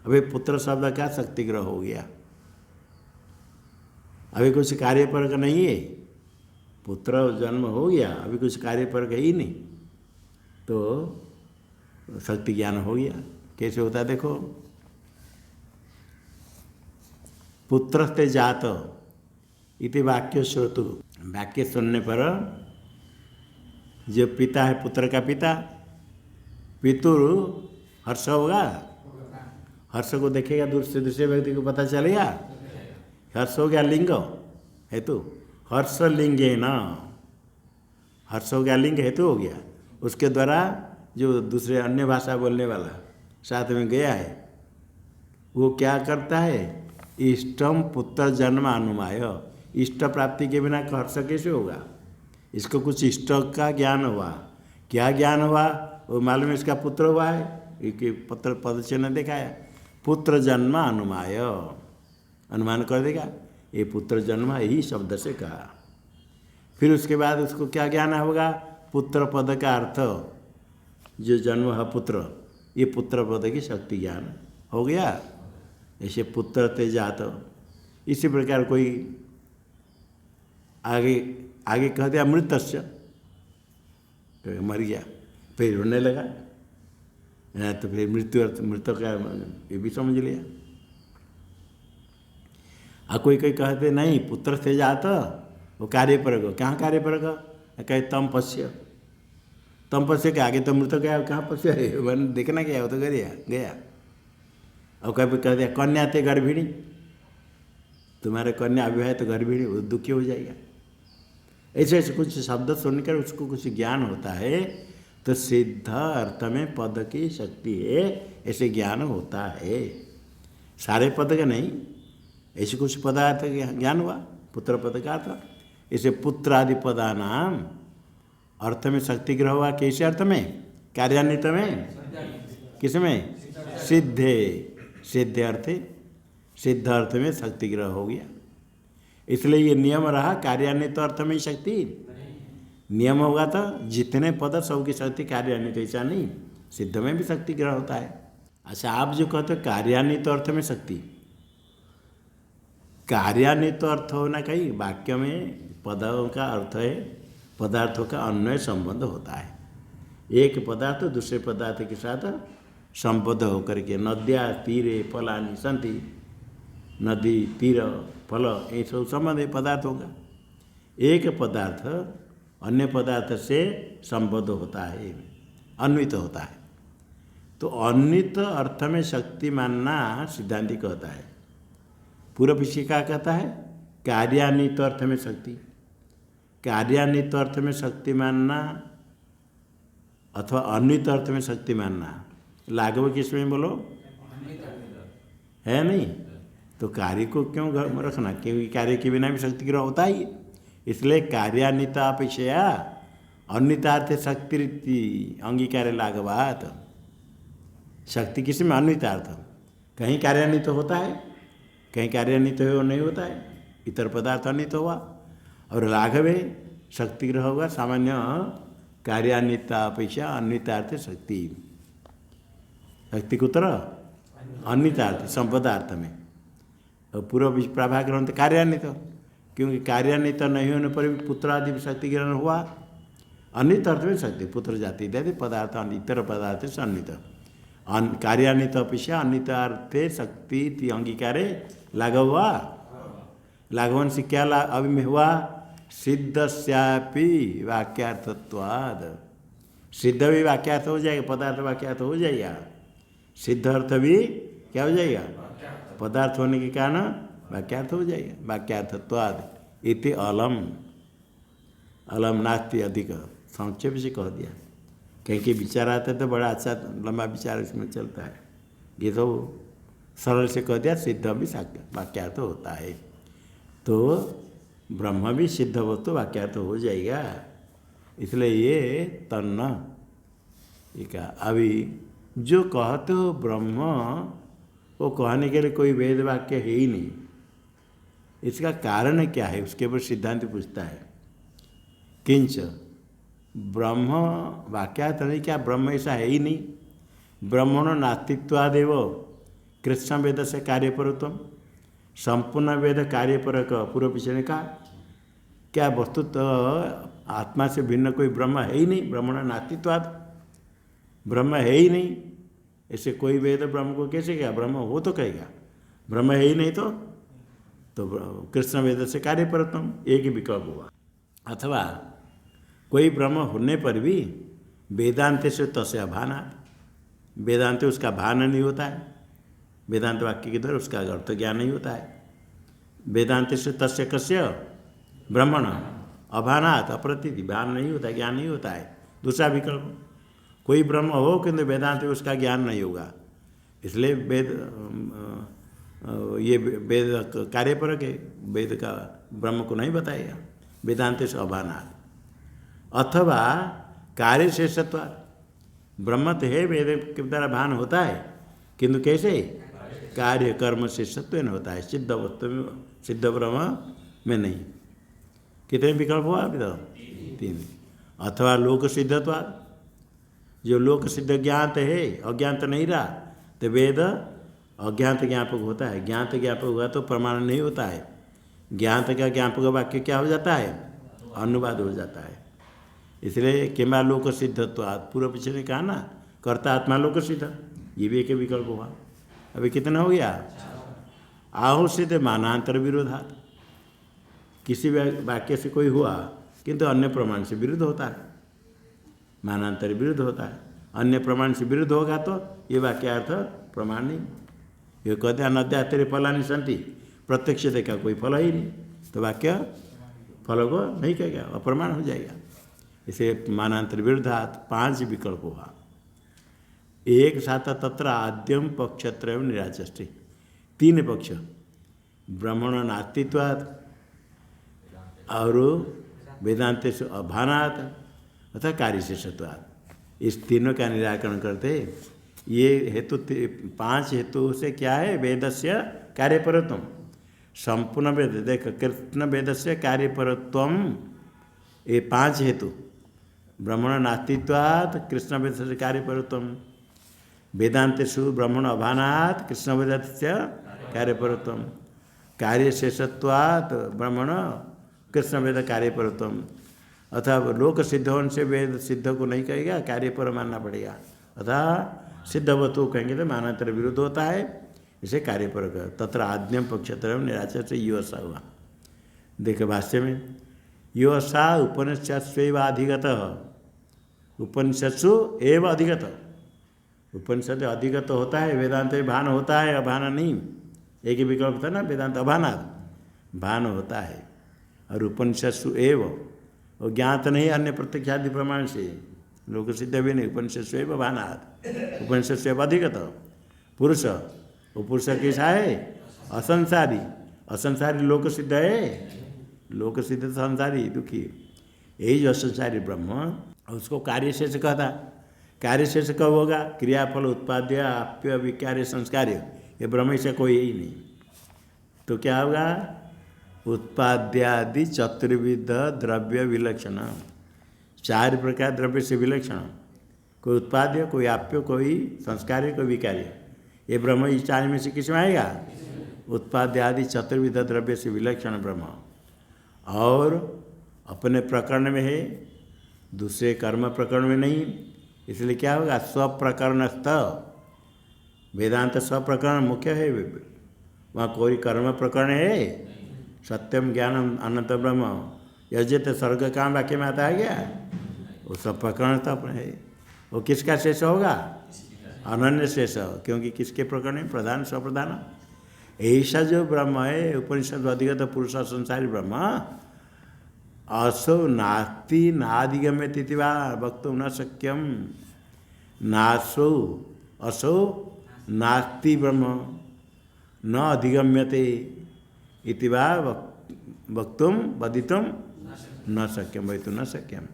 अभी पुत्र शब्द का शक्तिग्रह हो गया, अभी कुछ कार्य पर नहीं है, पुत्र जन्म हो गया, अभी कुछ कार्य पर ही नहीं, तो शक्ति ज्ञान हो गया। कैसे होता है देखो, पुत्र ते जात इति वाक्य श्रोतु, वाक्य सुनने पर जो पिता है, पुत्र का पिता, पितुर हर्ष होगा, हर्ष को देखेगा, दूसरे व्यक्ति को पता चलेगा, हर्ष हो गया लिंग हेतु, हर्ष लिंगे न, हर्ष हो गया लिंग हेतु हो गया। उसके द्वारा जो दूसरे अन्य भाषा बोलने वाला साथ में गया है वो क्या करता है, इष्टम पुत्र जन्म अनुमाय, इष्ट प्राप्ति के बिना हर्ष कैसे होगा, इसको कुछ इष्ट का ज्ञान हुआ। क्या ज्ञान हुआ, वो मालूम इसका पुत्र हुआ है, एक पुत्र पद चिन्ह दिखाया, पुत्र जन्म अनुमाय, अनुमान कर देगा ये पुत्र जन्म यही शब्द से कहा। फिर उसके बाद उसको क्या ज्ञान होगा, पुत्र पद का अर्थ, जो जन्म है पुत्र, ये पुत्र पद की शक्ति ज्ञान हो गया। ऐसे पुत्र ते जात, इसी प्रकार कोई आगे कह दिया मृतस्य, तो मर गया, फिर रोने लगा, तो फिर मृत्यु का ये भी समझ लिया। कोई कहते नहीं पुत्र से जात, वो कार्य पर गो, कहाँ कार्य पर गो, कहे तम पश्य के आगे तो मृत गया, कहाँ पश्य है, वन देखना क्या, वो तो गया। और कभी कह दिया कन्या ते गर्भिणी, तुम्हारे कन्या अभिवाह तो गर्भिणी, वो दुखी हो जाएगा। ऐसे कुछ शब्द सुनकर उसको कुछ ज्ञान होता है, तो सिद्ध अर्थ में पद की शक्ति है, ऐसे ज्ञान होता है। सारे पद का नहीं, ऐसे कुछ पदार्थ ज्ञान हुआ, पुत्र पद का था। इसे पुत्र आदि पदा नाम अर्थ में शक्ति ग्रह हुआ। कैसे अर्थ में, कार्यान्वित में, किस में, सिद्ध अर्थ में शक्ति ग्रह हो गया। इसलिए ये नियम रहा, कार्यान्वित अर्थ में ही शक्ति नियम होगा तो जितने पद सबकी शक्ति कार्यान्वित, ऐसा नहीं, सिद्ध में भी शक्ति ग्रह होता है। अच्छा, आप जो कहते हो कार्यान्वित अर्थ में शक्ति, कार्यान्वित अर्थ होना कहीं वाक्य में पदों का अर्थ है, पदार्थों का अन्वय संबंध होता है। एक पदार्थ दूसरे पदार्थ के साथ संबद्ध होकर के, नद्या तीरे फलानि संति, नदी तीर फल ये सब संबंध है पदार्थों का। एक पदार्थ अन्य पदार्थ से संबद्ध होता है, अन्वित होता है। तो अन्वित अर्थ में शक्ति मानना सिद्धांति कहता है। पूर्व पक्षी क्या कहता है, कार्यान्वित अर्थ में शक्ति, कार्यान्वित अर्थ में शक्ति मानना अथवा अन्वित अर्थ में शक्ति मानना, लाघव किस में बोलो, है नहीं, तो कार्य को क्यों रखना, क्योंकि कार्य के बिना भी शक्ति ग्रह होता ही है। इसलिए कार्यान्वितापेक्षया अन्वितार्थ शक्ति अंगीकार लाघवात। शक्ति किसी में अन्वितार्थ, कहीं कार्यान्वित होता है, कहीं कार्यान्वित हो नहीं होता है, इतर पदार्थ अन्वित हुआ। और लाघव है शक्ति ग्रह होगा सामान्य कार्यान्वितापेक्षा अन्वितार्थ शक्ति। शक्ति कुत्र अन्वितार्थ संपदार्थ में। और पूर्व प्रभा ग्रहण कार्यान्वित, क्योंकि कार्यान्वित नहीं होने पर भी पुत्र आदि शक्ति ग्रहण हुआ। अन्वित अर्थ में शक्ति पुत्र जाति इत्यादि पदार्थ इतर पदार्थ से अन्वित। कार्यान्वित अपेक्षा अन्वितार्थे शक्ति अंगीकारे लाघव हुआ। लाघवन से क्या अभी में हुआ? सिद्धस्यापि वाक्यार्थत्वाद। सिद्ध भी वाक्यार्थ हो जाएगा, पदार्थ वाक्यार्थ हो जाएगा। सिद्ध अर्थ भी क्या हो जाएगा? पदार्थ होने के कारण वाक्यार्थ हो जाएगा। वाक्यार्थत्वाद इति अलम, अलम नास्ति अधिक, संक्षेप से कह दिया। कहीं के विचार आता है तो बड़ा अच्छा लंबा विचार इसमें चलता है। ये तो सरल से कह दिया, सिद्ध भी वाक्यार्थ होता है। तो ब्रह्म भी सिद्ध वस्तु वाक्यार्थ हो जाएगा। इसलिए ये तन्न एक अभी जो कहते हो ब्रह्म, वो कहने के लिए कोई वेद वाक्य है ही नहीं। इसका कारण क्या है उसके ऊपर सिद्धांत पूछता है। किंच ब्रह्म वाक्यार्थ नहीं, क्या ब्रह्म ऐसा है ही नहीं। ब्रह्मणो नास्तित्वादेव कृष्ण वेद से कार्यपरत्वम, संपूर्ण वेद कार्यपरक पूर्व पिछले का। क्या वस्तु तो आत्मा से भिन्न कोई ब्रह्म है ही नहीं। ब्रह्मणो नास्तित्वाद, ब्रह्म है ही नहीं। ऐसे कोई वेद ब्रह्म को कैसे कहेगा? ब्रह्म हो तो कहेगा, ब्रह्म है ही नहीं तो कृष्ण वेद से कार्यपरत्वम एक ही विकल्प हुआ। अथवा कोई ब्रह्म होने पर भी वेदांत से तस्य अभाना, वेदांत उसका भान नहीं होता है। वेदांत वाक्य के द्वारा उसका अर्थ ज्ञान नहीं होता है। वेदांत से तस्य कस्य ब्रह्मण अभानात अप्रतीति, भान नहीं होता, ज्ञान नहीं होता है। दूसरा विकल्प, कोई ब्रह्म हो किंतु वेदांत में उसका ज्ञान नहीं होगा। इसलिए वेद ये वेद कार्यपरक है, वेद का ब्रह्म को नहीं बताएगा। वेदांत से अभानात। अथवा कार्य शेषत्वात्, ब्रह्म तो है, वेद के द्वारा भान होता है, किंतु कैसे? कार्य कर्म शेषत्व में होता है, सिद्ध वस्तु में, सिद्ध ब्रह्म में नहीं। कितने विकल्प हुआ अभी तो? 3। अथवा लोक सिद्धत्वात्, जो लोक सिद्ध ज्ञात है, अज्ञात नहीं रहा, तो वेद अज्ञात ज्ञापक होता है। ज्ञात ज्ञापक हुआ तो प्रमाण नहीं होता है। ज्ञात का ज्ञापक वाक्य क्या हो जाता है? अनुवाद हो जाता है। इसलिए किंबा लोक सिद्धत्वात्, पूर्व पिछले कहा ना, कर्ता आत्मा लोक सिद्ध, ये भी एक विकल्प हुआ। अभी कितना हो गया? आहु सिद्ध मानांतर विरोधात्, किसी वाक्य से कोई हुआ किंतु अन्य प्रमाण से विरुद्ध होता है, मानांतर विरुद्ध होता है। अन्य प्रमाण से विरुद्ध होगा तो ये वाक्यार्थ प्रमाण नहीं। ये कहते हैं अनद्या तेरे फलानि सन्ति, प्रत्यक्ष देखा कोई फल ही नहीं, तो वाक्य फल को नहीं कहेगा, अप्रमाण हो जाएगा। इसे मानांतर विरुद्धात् 5 विकल्प हुआ। एक साथ तत्र आद्यम पक्षत्रयम निराचष्टि, 3 पक्ष, ब्रह्मण नास्तित्वात् और वेदांत से अभानात् अथवा कार्य शेषत्वात्। इस तीनों का निराकरण करते। ये हेतु 5 हेतु से क्या है? वेदस्य कार्यपरत्वम, संपूर्ण वेद देख कृष्ण वेदस्य कार्यपरत्वम, ये 5 हेतु। ब्रह्मण नास्तित्वात् कृष्ण वेद से कार्यपरत्वम, वेदांतेषु ब्रह्मण अभानात् कृष्ण वेदस्य कार्यपरत्वम, कार्य शेषत्वात् ब्रह्मण कृष्ण वेद कार्यपरत्वम। अथवा लोक सिद्ध होने से वेद सिद्ध को नहीं कहेगा, कार्य पर मानना पड़ेगा। अतः सिद्ध वस्तु कहेंगे तो मानांतर विरुद्ध होता है, इसे कार्य पर तत्र आद्यम पक्षत्रयम निराचर से योसा हुआ। देखो भाष्य में, योसा उपनिषत्स्वैवाधिगत, उपनिषत्सु एव अधिगत। उपनिषद अधिगत होता है, वेदांत में भान होता है, अभान नहीं। एक ही विकल्प था ना, वेदांत अभानात्, भान होता है। और उपनिषत्सु एव, और ज्ञात नहीं अन्य प्रत्यक्षादि प्रमाण से, लोक सिद्ध भी नहीं। उपनिषत्सु एव भानात्, उपनिषत्सु एव अधिगत। पुरुष, वो पुरुष कैसा है? असंसारी, असंसारी लोक सिद्ध है, लोक सिद्ध संसारी दुखी, यही जो संसारी ब्रह्म, उसको कार्यशेष कहता। कार्यशेष कब होगा? क्रियाफल उत्पाद्य आप्य विकार्य संस्कार्य, ये ब्रह्म से कोई यही नहीं। तो क्या होगा? उत्पाद्यादि चतुर्विध द्रव्य विलक्षण, 4 प्रकार द्रव्य से विलक्षण, कोई उत्पाद्य, कोई आप्य, कोई संस्कार्य, कोई विकार्य। ये ब्रह्म इस 4 में से किस में आएगा? उत्पाद्यादि चतुर्विध द्रव्य से विलक्षण ब्रह्म। और अपने प्रकरण में है, दूसरे कर्म प्रकरण में नहीं। इसलिए क्या होगा? स्वप्रकरणस्थ, वेदांत स्वप्रकरण मुख्य है, वहाँ कोई कर्म प्रकरण है? सत्यम ज्ञानम अनंत ब्रह्म यजते स्वर्ग काम वाक्य में आता है क्या? वो सब प्रकरण तो अपने है। वो किसका शेष होगा? अनन्य शेष, क्योंकि किसके प्रकरण है? प्रधान स्वप्रधान। ऐसा जो ब्रह्म है उपनिषद अधिगत पुरुष संसारी ब्रह्म, असो नास्ति नाधिगम्यते वा वक्तुं न शक्यम। नासो असो नास्ति ब्रह्म न अधिगम्यते इति वा वक्तुं वदितुं न शक्यम, वही तो न शक्यम,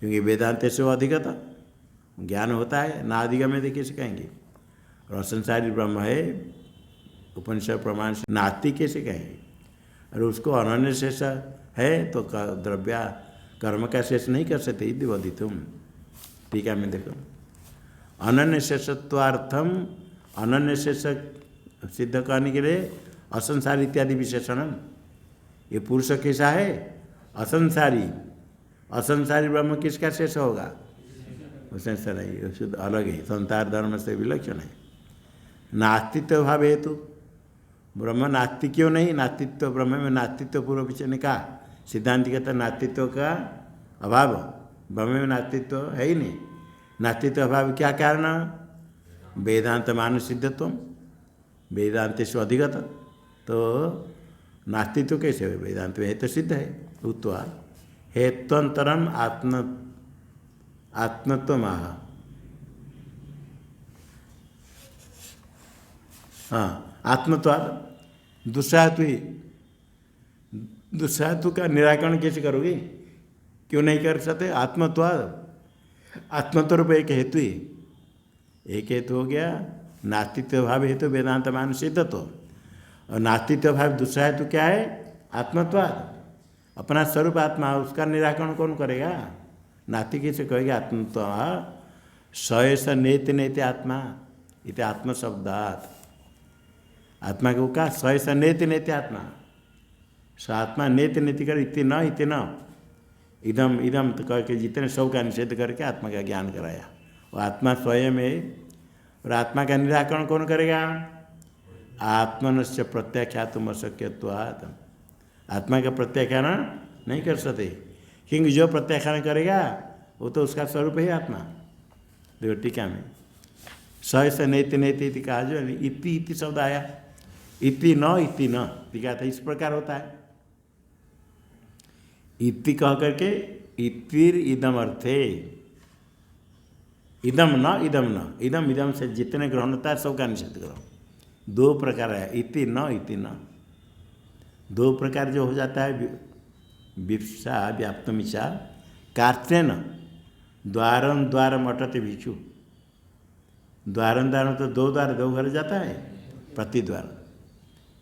क्योंकि वेदांत से अधिगत ज्ञान होता है, ना अधिगम्यते कैसे कहेंगे? और संसारी ब्रह्म है, उपनिषद प्रमाण से नास्ति कैसे कहेंगे? और उसको अनन्य शेष है तो द्रव्या कर्म का शेष नहीं कर सकते। इति वदितुम, ठीक है, मैं देखो अनन्य शेषत्वार्थम, अनन्य शेष सिद्ध करने के लिए असंसारी इत्यादि विशेषण। ये पुरुष कैसा है? असंसारी। असंसारी ब्रह्म किसका शेष होगा? संसार है, शुद्ध अलग है, संसार धर्म से विलक्षण है। नास्तित्व भाव हेतु ब्रह्म नास्ति क्यों नहीं? नास्तित्व ब्रह्म में नास्तित्व पूर्व पीछे ने कहा, सिद्धांत कहता नास्तित्व का अभाव, ब्रह्म में नास्तित्व है ही नहीं। नास्तित्व अभाव क्या कारण? वेदांत मान सिद्धत्व, वेदांत से अधिगत, तो नास्तित्व कैसे हो? वेदांत में तो सिद्ध है। उत्वा हेत्वंतरम आत्मत्व आह, हाँ, आत्मत्वाद दूसरा हेतु ही, दूसरा हेतु का निराकरण कैसे करोगे? क्यों नहीं कर सकते? आत्मत्वाद, आत्मत्व रूप एक हेतु ही, एक हेतु हो गया नास्तित्व भाव हेतु वेदांत मान सिद्धत्व, और नास्तित्व भाव दूसरा हेतु क्या है? आत्मत्वाद, अपना स्वरूप आत्मा, उसका निराकरण कौन करेगा? नास्तिक कैसे कहेगा? आत्मत्व सयस नेति नेति आत्मा, इति आत्म शब्दात, आत्मा को कहा सयस नेति नेति आत्मा, स आत्मा नेति नेति कर इति न इदम इदम तो करके जितने सब का निषेध करके आत्मा का ज्ञान कराया। और आत्मा स्वयं है, और आत्मा का निराकरण कौन करेगा? आत्मनस्य प्रत्याख्यातुम अशक्यत्वात्, आत्मा का प्रत्याख्यान नहीं कर सकते, क्योंकि जो प्रत्याख्यान करेगा वो तो उसका स्वरूप है आत्मा। देखो टीका में सयस नेति नेति इति कहा, जो इति इति शब्द आया, इति न टीका था, इस प्रकार होता है। इति कह करके इतिर इदम अर्थे, इदम न इदम से जितने ग्रहण होता है सबका निषेध करो। 2 प्रकार है, इति न 2 प्रकार जो हो जाता है, विप्सा व्याप्तमिचा कार्तेन द्वारम द्वारम अटते भिक्षु, द्वारम द्वारम तो 2 द्वार 2 घर जाता है, प्रति द्वार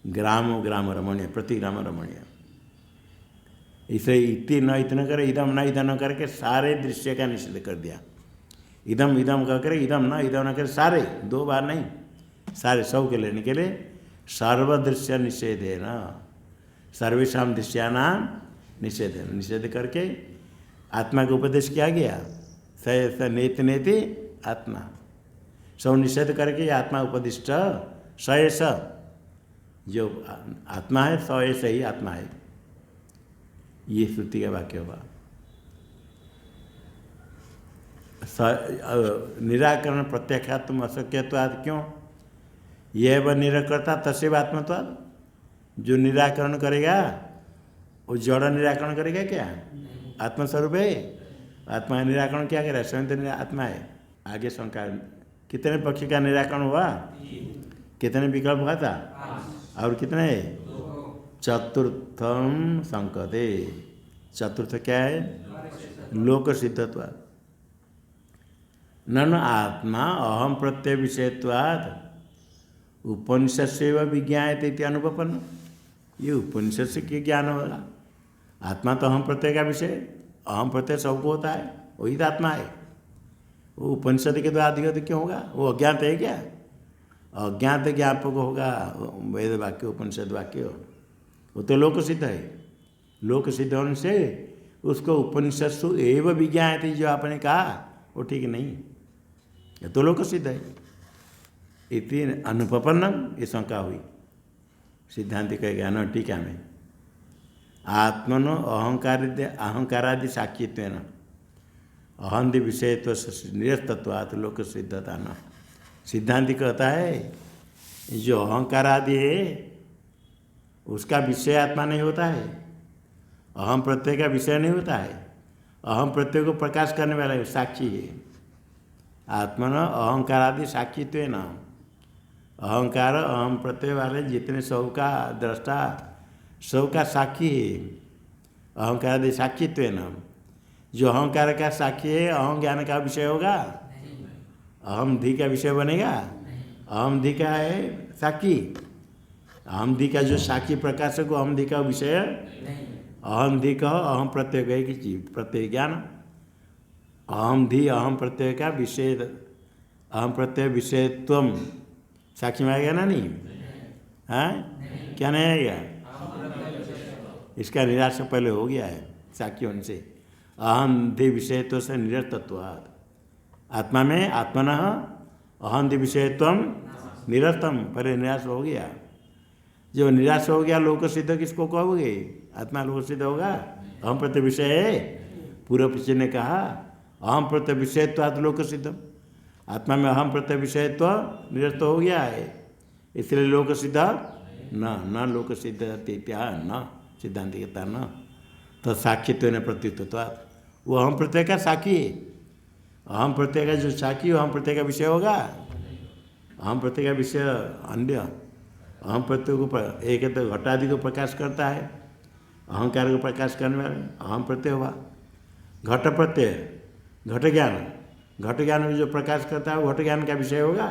ग्राम ग्राम रमणीय, प्रति ग्राम रमणीय। इसे इति न इतना करे, इदम न इधम न करके सारे दृश्य का निषेध कर दिया। इदम कह करे, इदम न करे, सारे 2 बार नहीं, सारे सब के लेने के लिए सर्वदृश्य निषेध है ना, सर्वेशा दृश्यानाम निषेध है, निषेध करके आत्मा का उपदेश किया गया। स नेति नेति आत्मा, सब निषेध करके आत्मा उपदिष्ट सयस, जो आत्मा है सयस ही आत्मा है, ये श्रुति का वाक्य हुआ। निराकरण प्रत्याख्यातुम अशक्यत्वाद, क्यों? यह वह निराकर्ता तस्यैव आत्मत्वाद, जो निराकरण करेगा वो जड़ निराकरण करेगा क्या? आत्मस्वरूप है, आत्मा का निराकरण क्या करेगा? स्वयं तो आत्मा है। आगे शंका, कितने पक्ष का निराकरण हुआ? कितने विकल्प हुआ था? और कितने है? चतुर्थम संकते। चतुर्थ क्या है? लोक सिद्धत्व। न आत्मा अहम प्रत्यय विषयत्वात् उपनिषद से वह विज्ञायते इति अनुपन्न। ये उपनिषद से क्या ज्ञान होगा? आत्मा तो अहम प्रत्यय का विषय, अहम प्रत्यय सबको होता है, वही तो आत्मा है। वो उपनिषद के द्वारा अधिगत क्यों होगा? वो अज्ञात है क्या? अज्ञात ज्ञापक होगा वेद वाक्य उपनिषद वाक्य, वो तो लोक सिद्ध है। लोक सिद्ध होने से उसको उपनिषत्सु एवं विज्ञायते जो आपने कहा वो ठीक नहीं, ये तो लोक सिद्ध है। इति अनुपन्नम, ये शंका हुई। सिद्धांत कहेगा न टीका में, आत्मनो अहंकारादि साक्षित्वेन अहंदि विषयत्व निरस्तत्वात् लोक सिद्धता न। सिद्धांत कहता है जो अहंकार आदि है उसका विषय आत्मा नहीं होता है, अहम प्रत्यय का विषय नहीं होता है। अहम प्रत्यय को प्रकाश करने वाला साक्षी है। आत्मा न अहंकार आदि साक्षित्व न, अहंकार अहम प्रत्यय वाले जितने सब का दृष्टा सब का साक्षी है। अहंकार आदि साक्षित्व न, जो अहंकार का साक्षी है अहम ज्ञान का विषय होगा? अहम धी का विषय बनेगा? अहम धी का है साक्षी, अहम धी का जो साक्षी प्रकाशक अहम धी का विषय, अहम धी का अहम प्रत्यय है कि चीज प्रत्यय ज्ञान, अहम धी अहम प्रत्यय का विषय, अहम प्रत्यय विषयत्वम साक्षी में आएगा ना? नहीं हाँ, क्या नहीं आएगा? इसका निराश पहले हो गया है साक्षी होने से। अहम धी विषयत्व से निरस्तत्वात्, आत्मा में आत्मन अहम धी विषयत्वम निरस्तम, पहले निराश हो गया। जो निराश हो गया लोक सिद्ध किसको कहोगे? आत्मा लोक सिद्ध होगा? अहम प्रत्यय विषय है। पूर्व पीछे ने कहा अहम प्रत्यय विषयत्वात् लोक सिद्ध, आत्मा में अहम प्रत्यय विषयत्व निरस्त हो गया है, इसलिए लोक सिद्ध न लोक सिद्ध इत्या न। सिद्धांत कहता न तो साक्षित्व न प्रत्युत्वात्, वो अहम प्रत्यय का साक्षी है। अहम प्रत्यय का जो साक्षी अहम प्रत्यय का विषय होगा? अहम प्रत्यय का विषय अन्य, अहम प्रत्यय को एक तो घटादि को प्रकाश करता है, अहंकार को प्रकाश करने वाला अहम प्रत्यय हुआ। घट प्रत्यय, घट ज्ञान, घट ज्ञान में जो प्रकाश करता है वो घट ज्ञान का विषय होगा?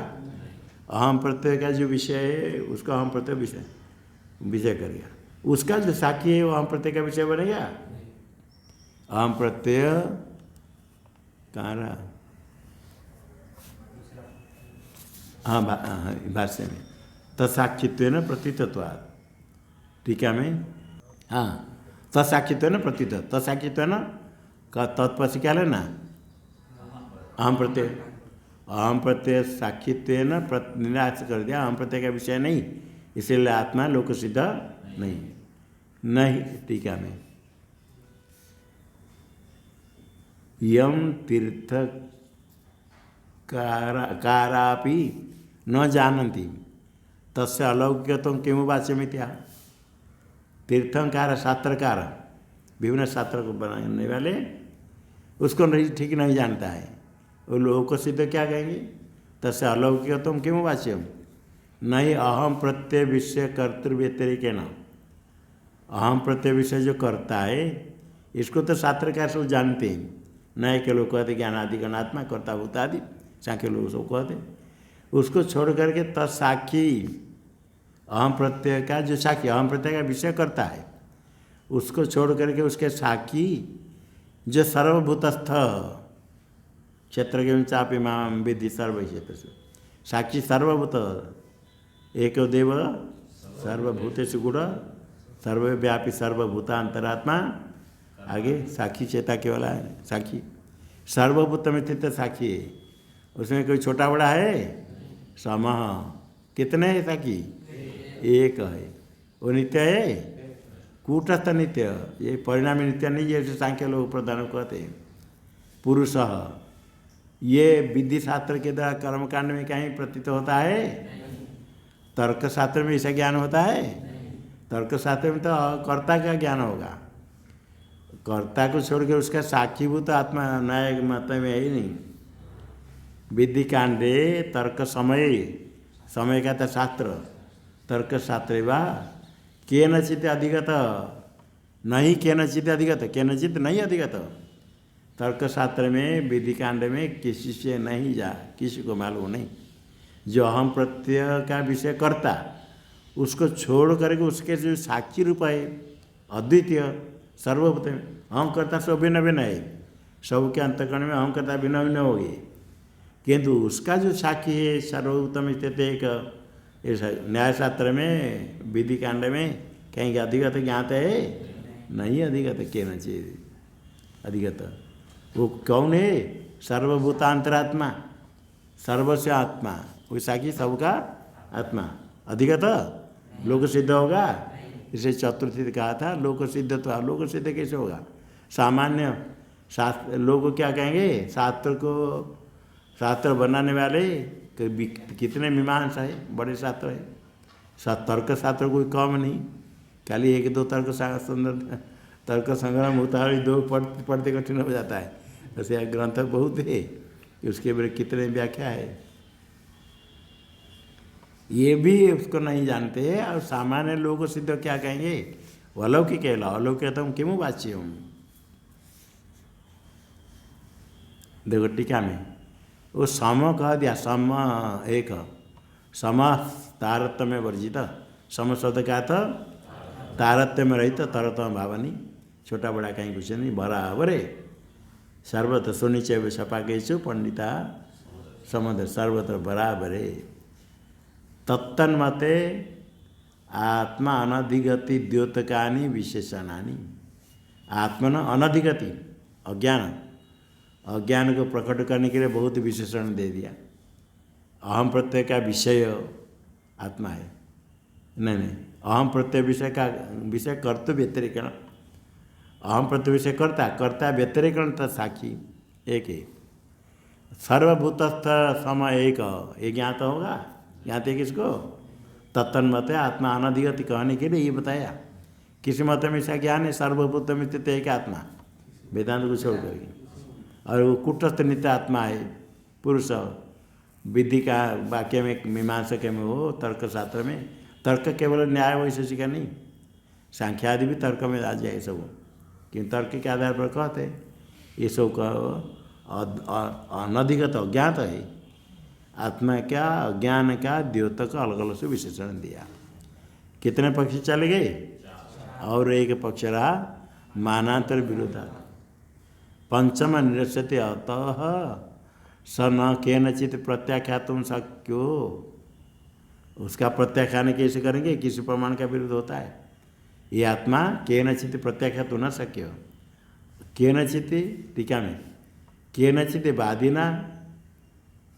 अहम प्रत्यय का जो विषय है उसका अहम प्रत्यय विषय करेगा, उसका जो साक्षी है वो अहम प्रत्यय का विषय बनेगा? अहम प्रत्यय कहाँ रहा? हाँ भाष्य में तत्साक्षित्वेन प्रतीतत्वात्, टीका में हाँ तत्साक्षित्वेन प्रतीत, तत्साक्षित्वेन का तत्पक्ष क्या लेना? अहम प्रत्यय, अहम प्रत्यय साक्षित्वेन निराश कर दिया, अहम प्रत्यय का विषय नहीं, इसीलिए आत्मा लोक सिद्ध नहीं। नहीं टीका में यम तीर्थ कारापि न जानन्ति तस्य अलौकिकत्वं किमु वाच्यमित्या। तीर्थंकार शास्त्रकार, विभिन्न शास्त्र को बनाने वाले उसको नहीं ठीक नहीं जानता है, वो लोक सिद्ध क्या कहेंगे? तस्य अलौकिकत्वं किमु वाच्यम, नहीं अहम प्रत्यय विषय कर्तृ व्यतिरेकेण, अहम प्रत्यय विषय जो करता है इसको तो शास्त्रकार सब जानते हैं। नए के लोग कहते ज्ञानादि गणात्मा कर्ता भूतादि, सांख्य लोग सब कहते, उसको छोड़ करके तत्साक्षी अहम प्रत्यय का जो साक्षी अहम प्रत्यय का विषय करता है उसको छोड़ करके उसके साक्षी जो सर्वभूतस्थ क्षेत्र के चापी माम विधि सर्व क्षेत्र से, साक्षी सर्वभूत एक देव सर्वभूतेषु गुण सर्वव्यापी सर्वभूता अंतरात्मा, आगे साक्षी चेता केवल है साक्षी, सर्वभूत में स्थित साक्षी है, उसमें कोई छोटा बड़ा है? समः, कितने है साक्षी? एक है, वो नित्य है, कूटस्थ नित्य, ये परिणामी नित्य नहीं जैसे सांख्य लोग प्रधान कहते हैं। पुरुष ये विधि शास्त्र के द्वारा कर्मकांड में कहीं प्रतीत होता है? तर्क शास्त्र में ऐसा ज्ञान होता है? तर्क शास्त्र में तो कर्ता का ज्ञान होगा, कर्ता को छोड़ के उसका साक्षीभूत आत्मा न्याय मत में है ही नहीं। विधि कांडे तर्क समय, समय का था शास्त्र, तर्क शास्त्र वा केनचित अधिगत नहीं, केनचित अधिगत, केनचित नहीं अधिगत। तर्कशास्त्र में विधि कांड में किसी से नहीं जा, किसी को मालूम नहीं। जो अहम प्रत्यय का विषय करता उसको छोड़ करके उसके जो साक्षी रूप है अद्वितीय सर्वभूत अहम करता सब भिन्न भिन्न है, सबके अंतकरण में अहम करता भिन्न भिन्न होगी, किंतु उसका जो साक्षी है सर्वभूतम स्थित एक न्यायशास्त्र में विधि कांड में कहीं अधिगत ज्ञात है नहीं, अधिगत के न चाहिए अधिगत। वो कौन है? सर्वभूतांतरात्मा, सर्वस्व आत्मा, वो साक्षी सबका आत्मा। अधिगत लोक सिद्ध होगा, इसे चतुर्थी कहा था। लोक सिद्ध तो लोक सिद्ध कैसे होगा? सामान्य शास्त्र लोग क्या कहेंगे? शास्त्र बनाने वाले कितने मीमांसा है, बड़े शास्त्र है। तर्क शास्त्र कोई कम नहीं, खाली एक दो तर्क संग्रह होता है, दो पढ़ते कठिन हो जाता है। ऐसे ग्रंथ बहुत है कि उसके बारे कितने व्याख्या है, ये भी उसको नहीं जानते। और सामान्य लोग सिद्ध क्या कहेंगे? अलौकिक है, अलौकिक तो हम क्यों बाची हूँ। देखो टीका में वो सम कह दिया, सम एक, सम तारतम्य वर्जित। सम शब्द क्या था? तारतम्य में रहित, तरतम भावनी, छोटा बड़ा कहीं कुछ नहीं, बराबर है। सर्वत्र सुनिचय छपा के छु पंडिता समुद्र, सर्वत्र बराबर है। तत्तन्मते आत्मा अनधिगति द्योतकानि विशेषणानि। आत्मन अनधिगति अज्ञान, अज्ञान को प्रकट करने के लिए बहुत विशेषण दे दिया। अहम प्रत्यय का विषय आत्मा है, नहीं, अहम प्रत्यय विषय का विषय कर्तव्य व्यतिरेकण, अहम प्रत्यय विषय कर्ता व्यतिरेकण तथा साक्षी एक है। सर्वभूतस्थ समय एक ज्ञात होगा, ज्ञात है किसको? तत्तन्मत आत्मा अनधिगति कहने के लिए ये बताया। किसी मत में ऐसा ज्ञान है सर्वभूत में स्थित एक आत्मा, वेदांत को छोड़ करके, और वो कुटस्थ नित्य आत्मा है पुरुष। विधि का वाक्य में मीमांसक में हो, तर्कशास्त्र में तर्क केवल न्याय वैशेषिक नहीं, सांख्यादि भी तर्क में आ जाए सब, क्योंकि तर्क के आधार पर कहते ये सब का अनधिगत अज्ञात है। आत्मा का अज्ञान का द्योतक अलग अलग से विशेषण दिया। कितने पक्ष चले गए? और एक पक्ष रहा मानांतर विरोधा। पंचम निरस्यते अतः स न केनचित प्रत्याख्यातुम शक्यो। उसका प्रत्याख्यान कैसे करेंगे? किसी प्रमाण का विरुद्ध होता है। ये आत्मा केनचित प्रत्याख्यात न शक्य। केनचित टीका में केनचित वादिना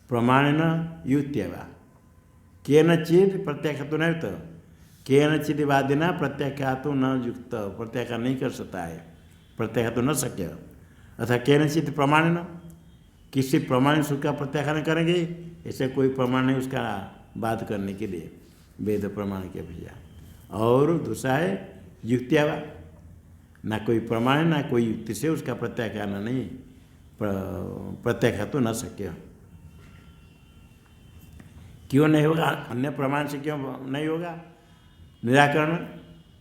प्रमाणेन युक्त्यवा, केनचित प्रत्याख्यात न युक्त, केनचित वादिना प्रत्याख्यात न युक्त, प्रत्याख्यान नहीं कर सकता है, प्रत्याख्यात न शक्य। अर्थात केनचित प्रमाण न, किसी प्रमाण से उसका प्रत्याख्यान करेंगे, ऐसे कोई प्रमाण नहीं उसका बात करने के लिए वेद प्रमाण के अपेक्षा। और दूसरा है युक्तियावा, ना कोई प्रमाण ना कोई युक्ति से उसका प्रत्याख्यान नहीं, प्रत्याख्यात तो न शक्य। क्यों नहीं होगा? अन्य प्रमाण से क्यों नहीं होगा निराकरण?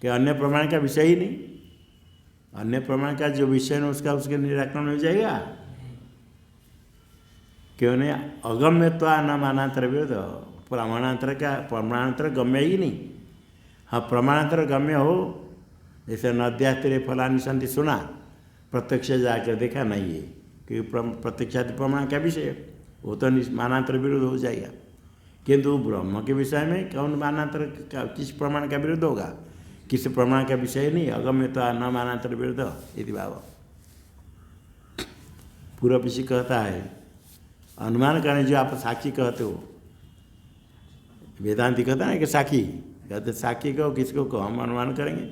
कि अन्य प्रमाण का विषय ही नहीं, अन्य प्रमाण का जो विषय है उसका उसके निराकरण हो जाएगा। क्यों नहीं? अगम्यत्वा न मानांतर विरोध, प्रमाणांतर गम्य ही नहीं। हाँ, प्रमाणांतर गम्य हो, जैसे नद्यास्त्रे फलानी संति सुना, प्रत्यक्ष जाकर देखा नहीं है, क्योंकि प्रत्यक्षादि प्रमाण का विषय वो तो मानांतर विरोध हो जाएगा। किंतु ब्रह्म के विषय में कौन मानांतर किस प्रमाण का विरोध होगा? किसी प्रमाण का विषय नहीं, अगम्यता न मानांतर विरोध यदि भाव। पूर्व पीछे कहता है अनुमान करने, जो आप साक्षी कहते हो, वेदांति कहता है ना कि साक्षी, कहते साक्षी कहो किसको कहो, हम अनुमान करेंगे।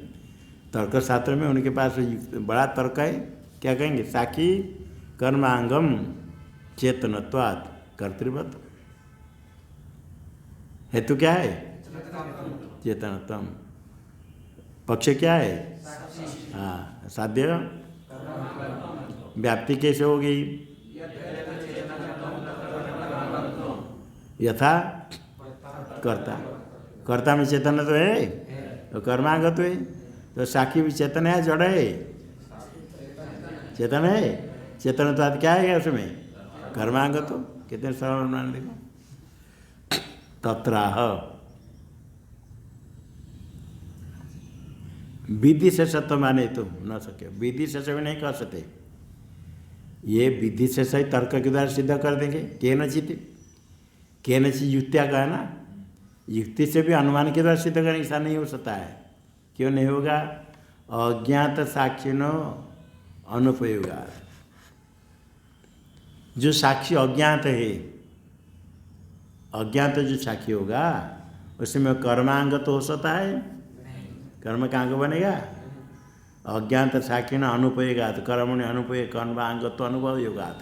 तर्क शास्त्र में उनके पास बड़ा तर्क है, क्या कहेंगे? साक्षी कर्मांगम चेतनत्वात् कर्तृवत्। हेतु क्या है? चेतनत्वम। पक्ष क्या है? हाँ, साध्य व्याप्ति कैसे होगी? यथा कर्ता, कर्ता में चेतन तो है, तो कर्मांगत है। तो साक्षी भी चेतन है जड़ है? चेतन है। चेतन तो आज क्या है उसमें? कर्मांगत। कितने सरल मान देखो। तत्राह विधि से सत्य माने तो न सके, विधि से भी नहीं कर सकते। ये विधि से सही तर्क के द्वारा सिद्ध कर देंगे। केनचित युक्तिया का है ना, युक्ति से भी अनुमान के द्वारा सिद्ध करने ऐसा नहीं हो सकता है। क्यों नहीं होगा? अज्ञात साक्षिनो अनुपयोगा। जो साक्षी अज्ञात है, अज्ञात जो साक्षी होगा उसमें कर्मांग तो हो सकता है? कर्म का अंग बनेगा? अज्ञात साक्षी न अनुपयोगात, कर्मणि अनुपयोग कर्मांगत्व अनुभव योगात।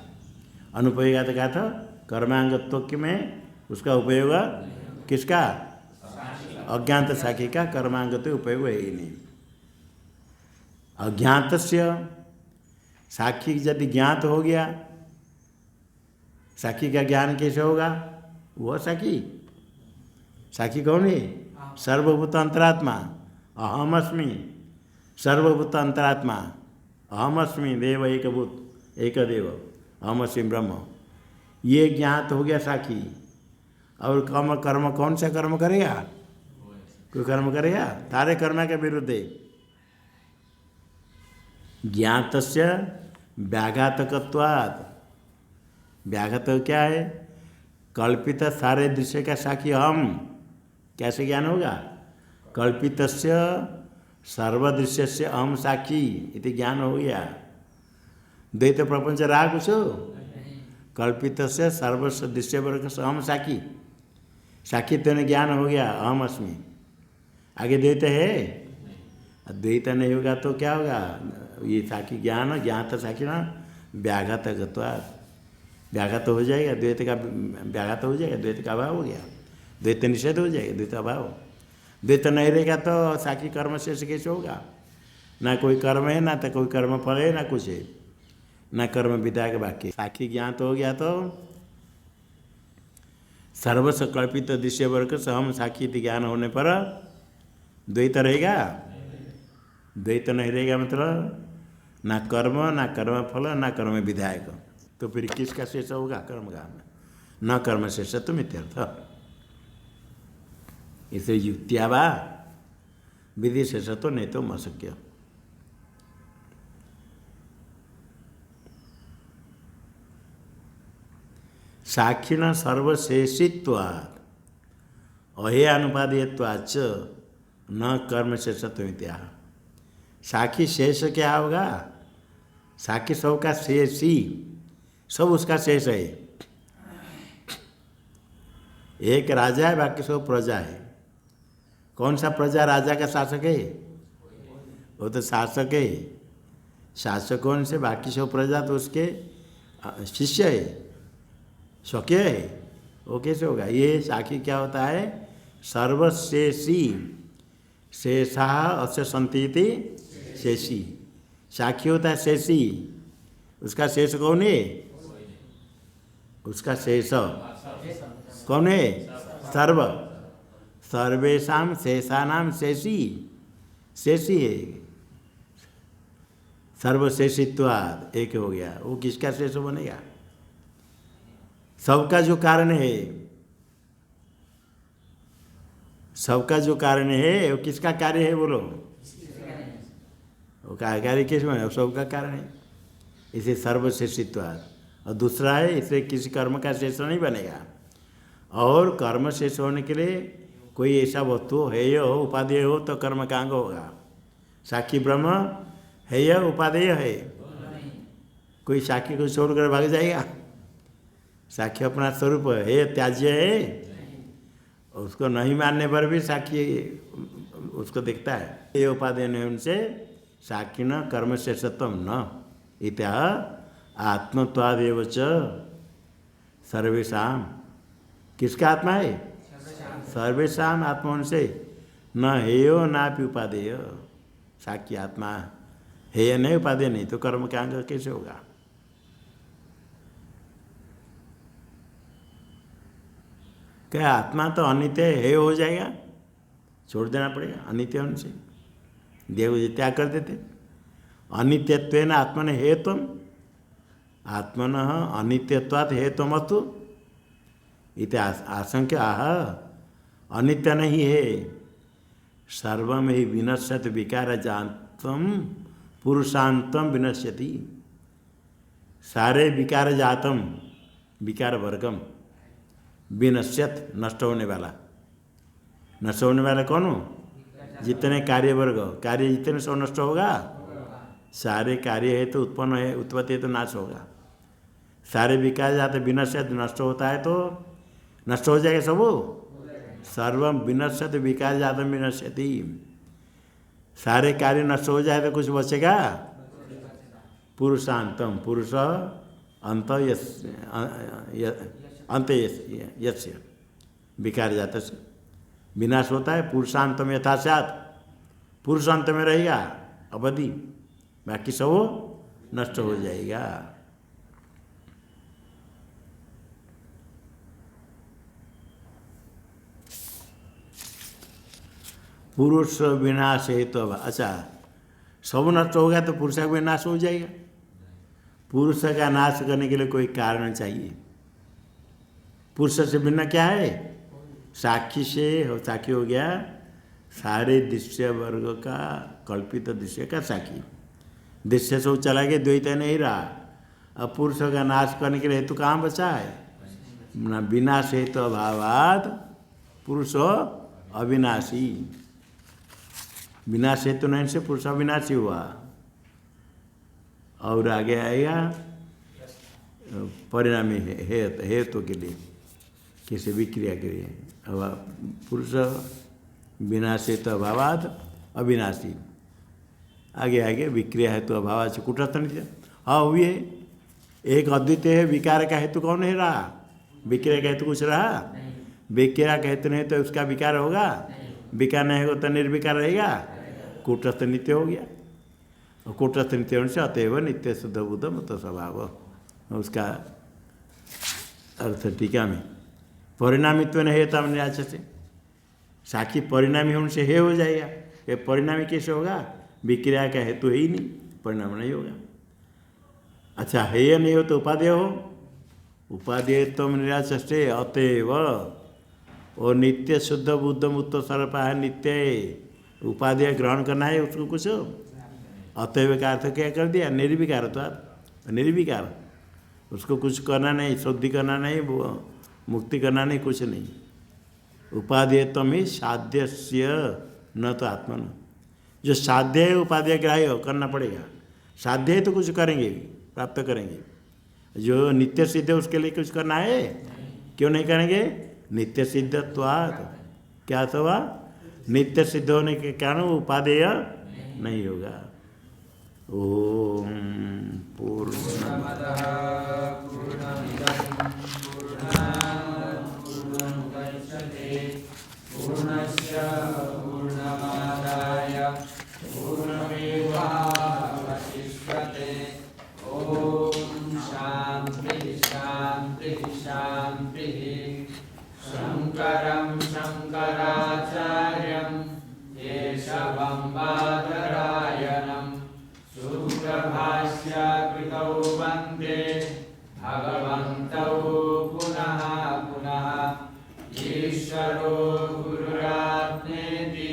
अनुपयोगात क्या था? कर्मांगत्व में उसका उपयोग किसका? अज्ञात साक्षी का कर्मांगत्व उपयोग है ही नहीं। अज्ञात साक्षी यदि ज्ञात हो गया, साक्षी का ज्ञान कैसे होगा? वो साक्षी, साक्षी कौन है? सर्वभूत अंतरात्मा अहम अस्मि, सर्वभूत अंतरात्मा अहम अस्मि देव एकभूत एक देव अहम अस्मि ब्रह्म। ये ज्ञात हो गया साक्षी। और कर्म कौन सा कर्म करेगा? कोई कर्म करेगा? तारे कर्म के विरुद्ध है। ज्ञातस्य व्याघातकत्वात्। व्याघात क्या है? कल्पित सारे दृश्य का साक्षी हम। कैसे ज्ञान होगा? कल्पितस्य सर्वदृश्य से अहम साक्षी इति ज्ञान हो गया। द्वैत प्रपंच रहा कुछ? कल्पितस्य सर्वस्व दृश्य वर्ग से अहम साक्षी, साक्षी तो ज्ञान हो गया अहम अस्मि। आगे द्वैत है? द्वैत नहीं होगा तो क्या होगा? ये साक्षी ज्ञान ज्ञात साक्षी ना व्याघात गत्वात्। व्याघात हो जाएगा, द्वैत का व्याघात हो जाएगा, द्वैत का अभाव हो गया, द्वैत निषेध हो जाएगा, द्वैत अभाव। द्वैत नहीं रहेगा तो साक्षी कर्म शेष कैसे होगा? ना कोई कर्म है, ना तो कोई कर्म फल है, ना कुछ है, ना कर्म विधायक वाक्य। साक्षी ज्ञात हो गया तो सर्वस्व कल्पित दृश्य वर्ग से हम साक्षी ज्ञान होने पर द्वैत रहेगा? द्वैत नहीं रहेगा मतलब ना कर्म, ना कर्म फल, ना कर्म विधायक। तो फिर किसका शेष होगा? कर्म का न कर्म शेष तो मिथ्यार्थ। इसे युक्तिया वा विधि शेष तो नहीं तो अशक्य। साक्षिण सर्वशेषित्वात् अहे अनुपादेयत्वाच्च न कर्म शेषत्व मिथ्या। साक्षी शेष क्या होगा? साक्षी सब का शेष ही, सब उसका शेष है। एक राजा है, बाकी सब प्रजा है। कौन सा प्रजा राजा का शासक है? वो तो शासक है। शासक कौन से? बाकी सब प्रजा तो उसके शिष्य है, स्वकीय है। वो कैसे होगा? ये साक्षी क्या होता है? सर्वशेषी, शेषा अस्य संतीति शेषी। साक्षी होता है शेषी। उसका शेष कौन है? उसका शेष कौन है? सर्व, सर्वेशा शेषानाम शेषी, शेषी है। सर्वशेषित्वाद एक हो गया। वो किसका शेष बनेगा? सबका जो कारण है, सबका जो कारण है वो किसका कार्य है? बोलो, वो कार्य किस में? सबका कारण है। इसे सर्वशेषित्वाद। और दूसरा है इसे किसी कर्म का शेष नहीं बनेगा। और कर्म शेष होने के लिए कोई ऐसा वस्तु हेय हो, उपादेय हो तो कर्म का अंग होगा। साक्षी ब्रह्म हेय उपादेय है। कोई साक्षी को छोड़कर भाग जाएगा? साक्षी अपना स्वरूप है, त्याज्य है। उसको नहीं मानने पर भी साक्षी उसको देखता है। ये उपादेय नहीं उनसे साक्षी न कर्म शेषत्व न इत्या आत्मत्वादेव च सर्वेशा। किसका आत्मा है? सर्वेशा आत्मा से न हेयो नापि उपादेय। साक्षी आत्मा हेय नहीं, उपादेय नहीं, तो कर्म का अंग कैसे होगा? क्या आत्मा तो अनित्य हेय हो जाएगा? छोड़ देना पड़ेगा अनित्य होने से। देह को त्याग कर देते। अनित्यत्वेन आत्मन हेतुम, आत्मन अनित्यत्वात् हेतुमस्तु इति आशंक्य आह, अनित्य नहीं है। सर्वम ही विनश्यत विकार जातम पुरुषांतम विनश्यति। सारे विकार जातम, विकार वर्गम, विनश्यत नष्ट होने वाला। नष्ट होने वाला कौन हो? जितने कार्य वर्ग, कार्य जितने सब नष्ट होगा। सारे कार्य है तो उत्पन्न है, उत्पत्ति है तो नाश होगा। सारे विकार जाते विनश्यत, नष्ट होता है तो नष्ट हो जाएगा सब। सर्वम विनश्यत विकार जातम विनश्यति। सारे कार्य नष्ट हो जाए तो कुछ बचेगा? पुरुषांतम, पुरुष अंत अंत यस्य विकार जाता से विनाश होता है। पुरुषांत में यथा स्यात्, पुरुषांत में रहेगा अवधि, बाकी सब नष्ट हो जाएगा। पुरुष विनाश है तो अच्छा, सब नष्ट हो गया तो पुरुष का विनाश हो जाएगा। पुरुष का नाश करने के लिए कोई कारण चाहिए। पुरुष से भिन्न क्या है? साक्षी से हो, साक्षी हो गया सारे दृश्य वर्ग का, कल्पित दृश्य का साक्षी। दृश्य सब चला गया, द्वैत नहीं रहा। अब पुरुष का नाश करने के लिए हेतु कहाँ बचा है? ना विनाश हेतु अभावात पुरुष अविनाशी। विनाश हेतु नहीं से पुरुष अविनाशी हुआ। और आगे आएगा परिणामी हेतु के लिए, किसी भी क्रिया के लिए। अब पुरुष विनाश हेतु अभावात अविनाशी। आगे आगे विक्रिया हेतु अभाव से कुटस्थ नहीं। हाँ हुई है, एक अद्वितीय है। विकार का हेतु कौन है रहा? विक्रिया का हेतु कुछ रहा? विक्रिया का हेतु नहीं तो उसका विकार होगा? विकार नहीं होगा तो निर्विकार रहेगा। कूटस्थ नित्य हो गया। और कूटस्थ नित्य होने से अतएव नित्य शुद्ध बुद्ध मत स्वभाव, उसका अर्थ टीका में परिणामित्व नहीं है तब निराश से। साक्षी परिणामी होने से हे हो जाएगा। ये परिणामी कैसे होगा? विक्रिया का हेतु है ही नहीं, परिणाम नहीं होगा। अच्छा, हेय नहीं हो तो उपादेय हो। उपादेय तम निराश से अतएव और नित्य शुद्ध बुद्ध मुक्त सर्वपा है। नित्य उपादेय ग्रहण करना है उसको कुछ। अतएव का अर्थ क्या कर दिया? निर्विकार। तो निर्विकार, उसको कुछ करना नहीं, शुद्धि करना नहीं, मुक्ति करना नहीं, कुछ नहीं। उपादेय तम ही साध्य न तो आत्मन। जो साध्य है उपादेय ग्राह्य करना पड़ेगा। साध्य है तो कुछ करेंगे, प्राप्त करेंगे। जो नित्य सिद्ध है उसके लिए कुछ करना है? क्यों नहीं करेंगे? नित्य सिद्धत्वात्। क्या हुआ? नित्य सिद्ध होने के कारण उपादेय नहीं होगा। ओम पूर्णमदः पूर्णमिदं पूर्णात् पूर्णमुदच्यते पूर्णस्य पूर्णमादाय पूर्णमेवावशिष्यते। ओम शांति शांति शांति। शंकरं शंकराचार्यं केशवं बादरायणं सूत्रभाष्य कृतौ वन्दे भगवन्तौ पुनः पुनः। ईश्वरो गुरुरात्मेति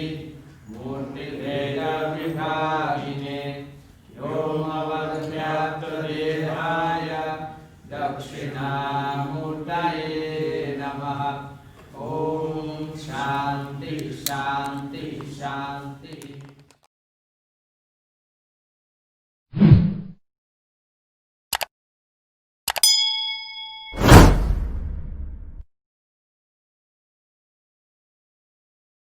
मूर्तिभेद विभागिने व्योमवद्व्याप्तदेहाय दक्षिणामूर्तये नमः। ओम शांति शांति शांति।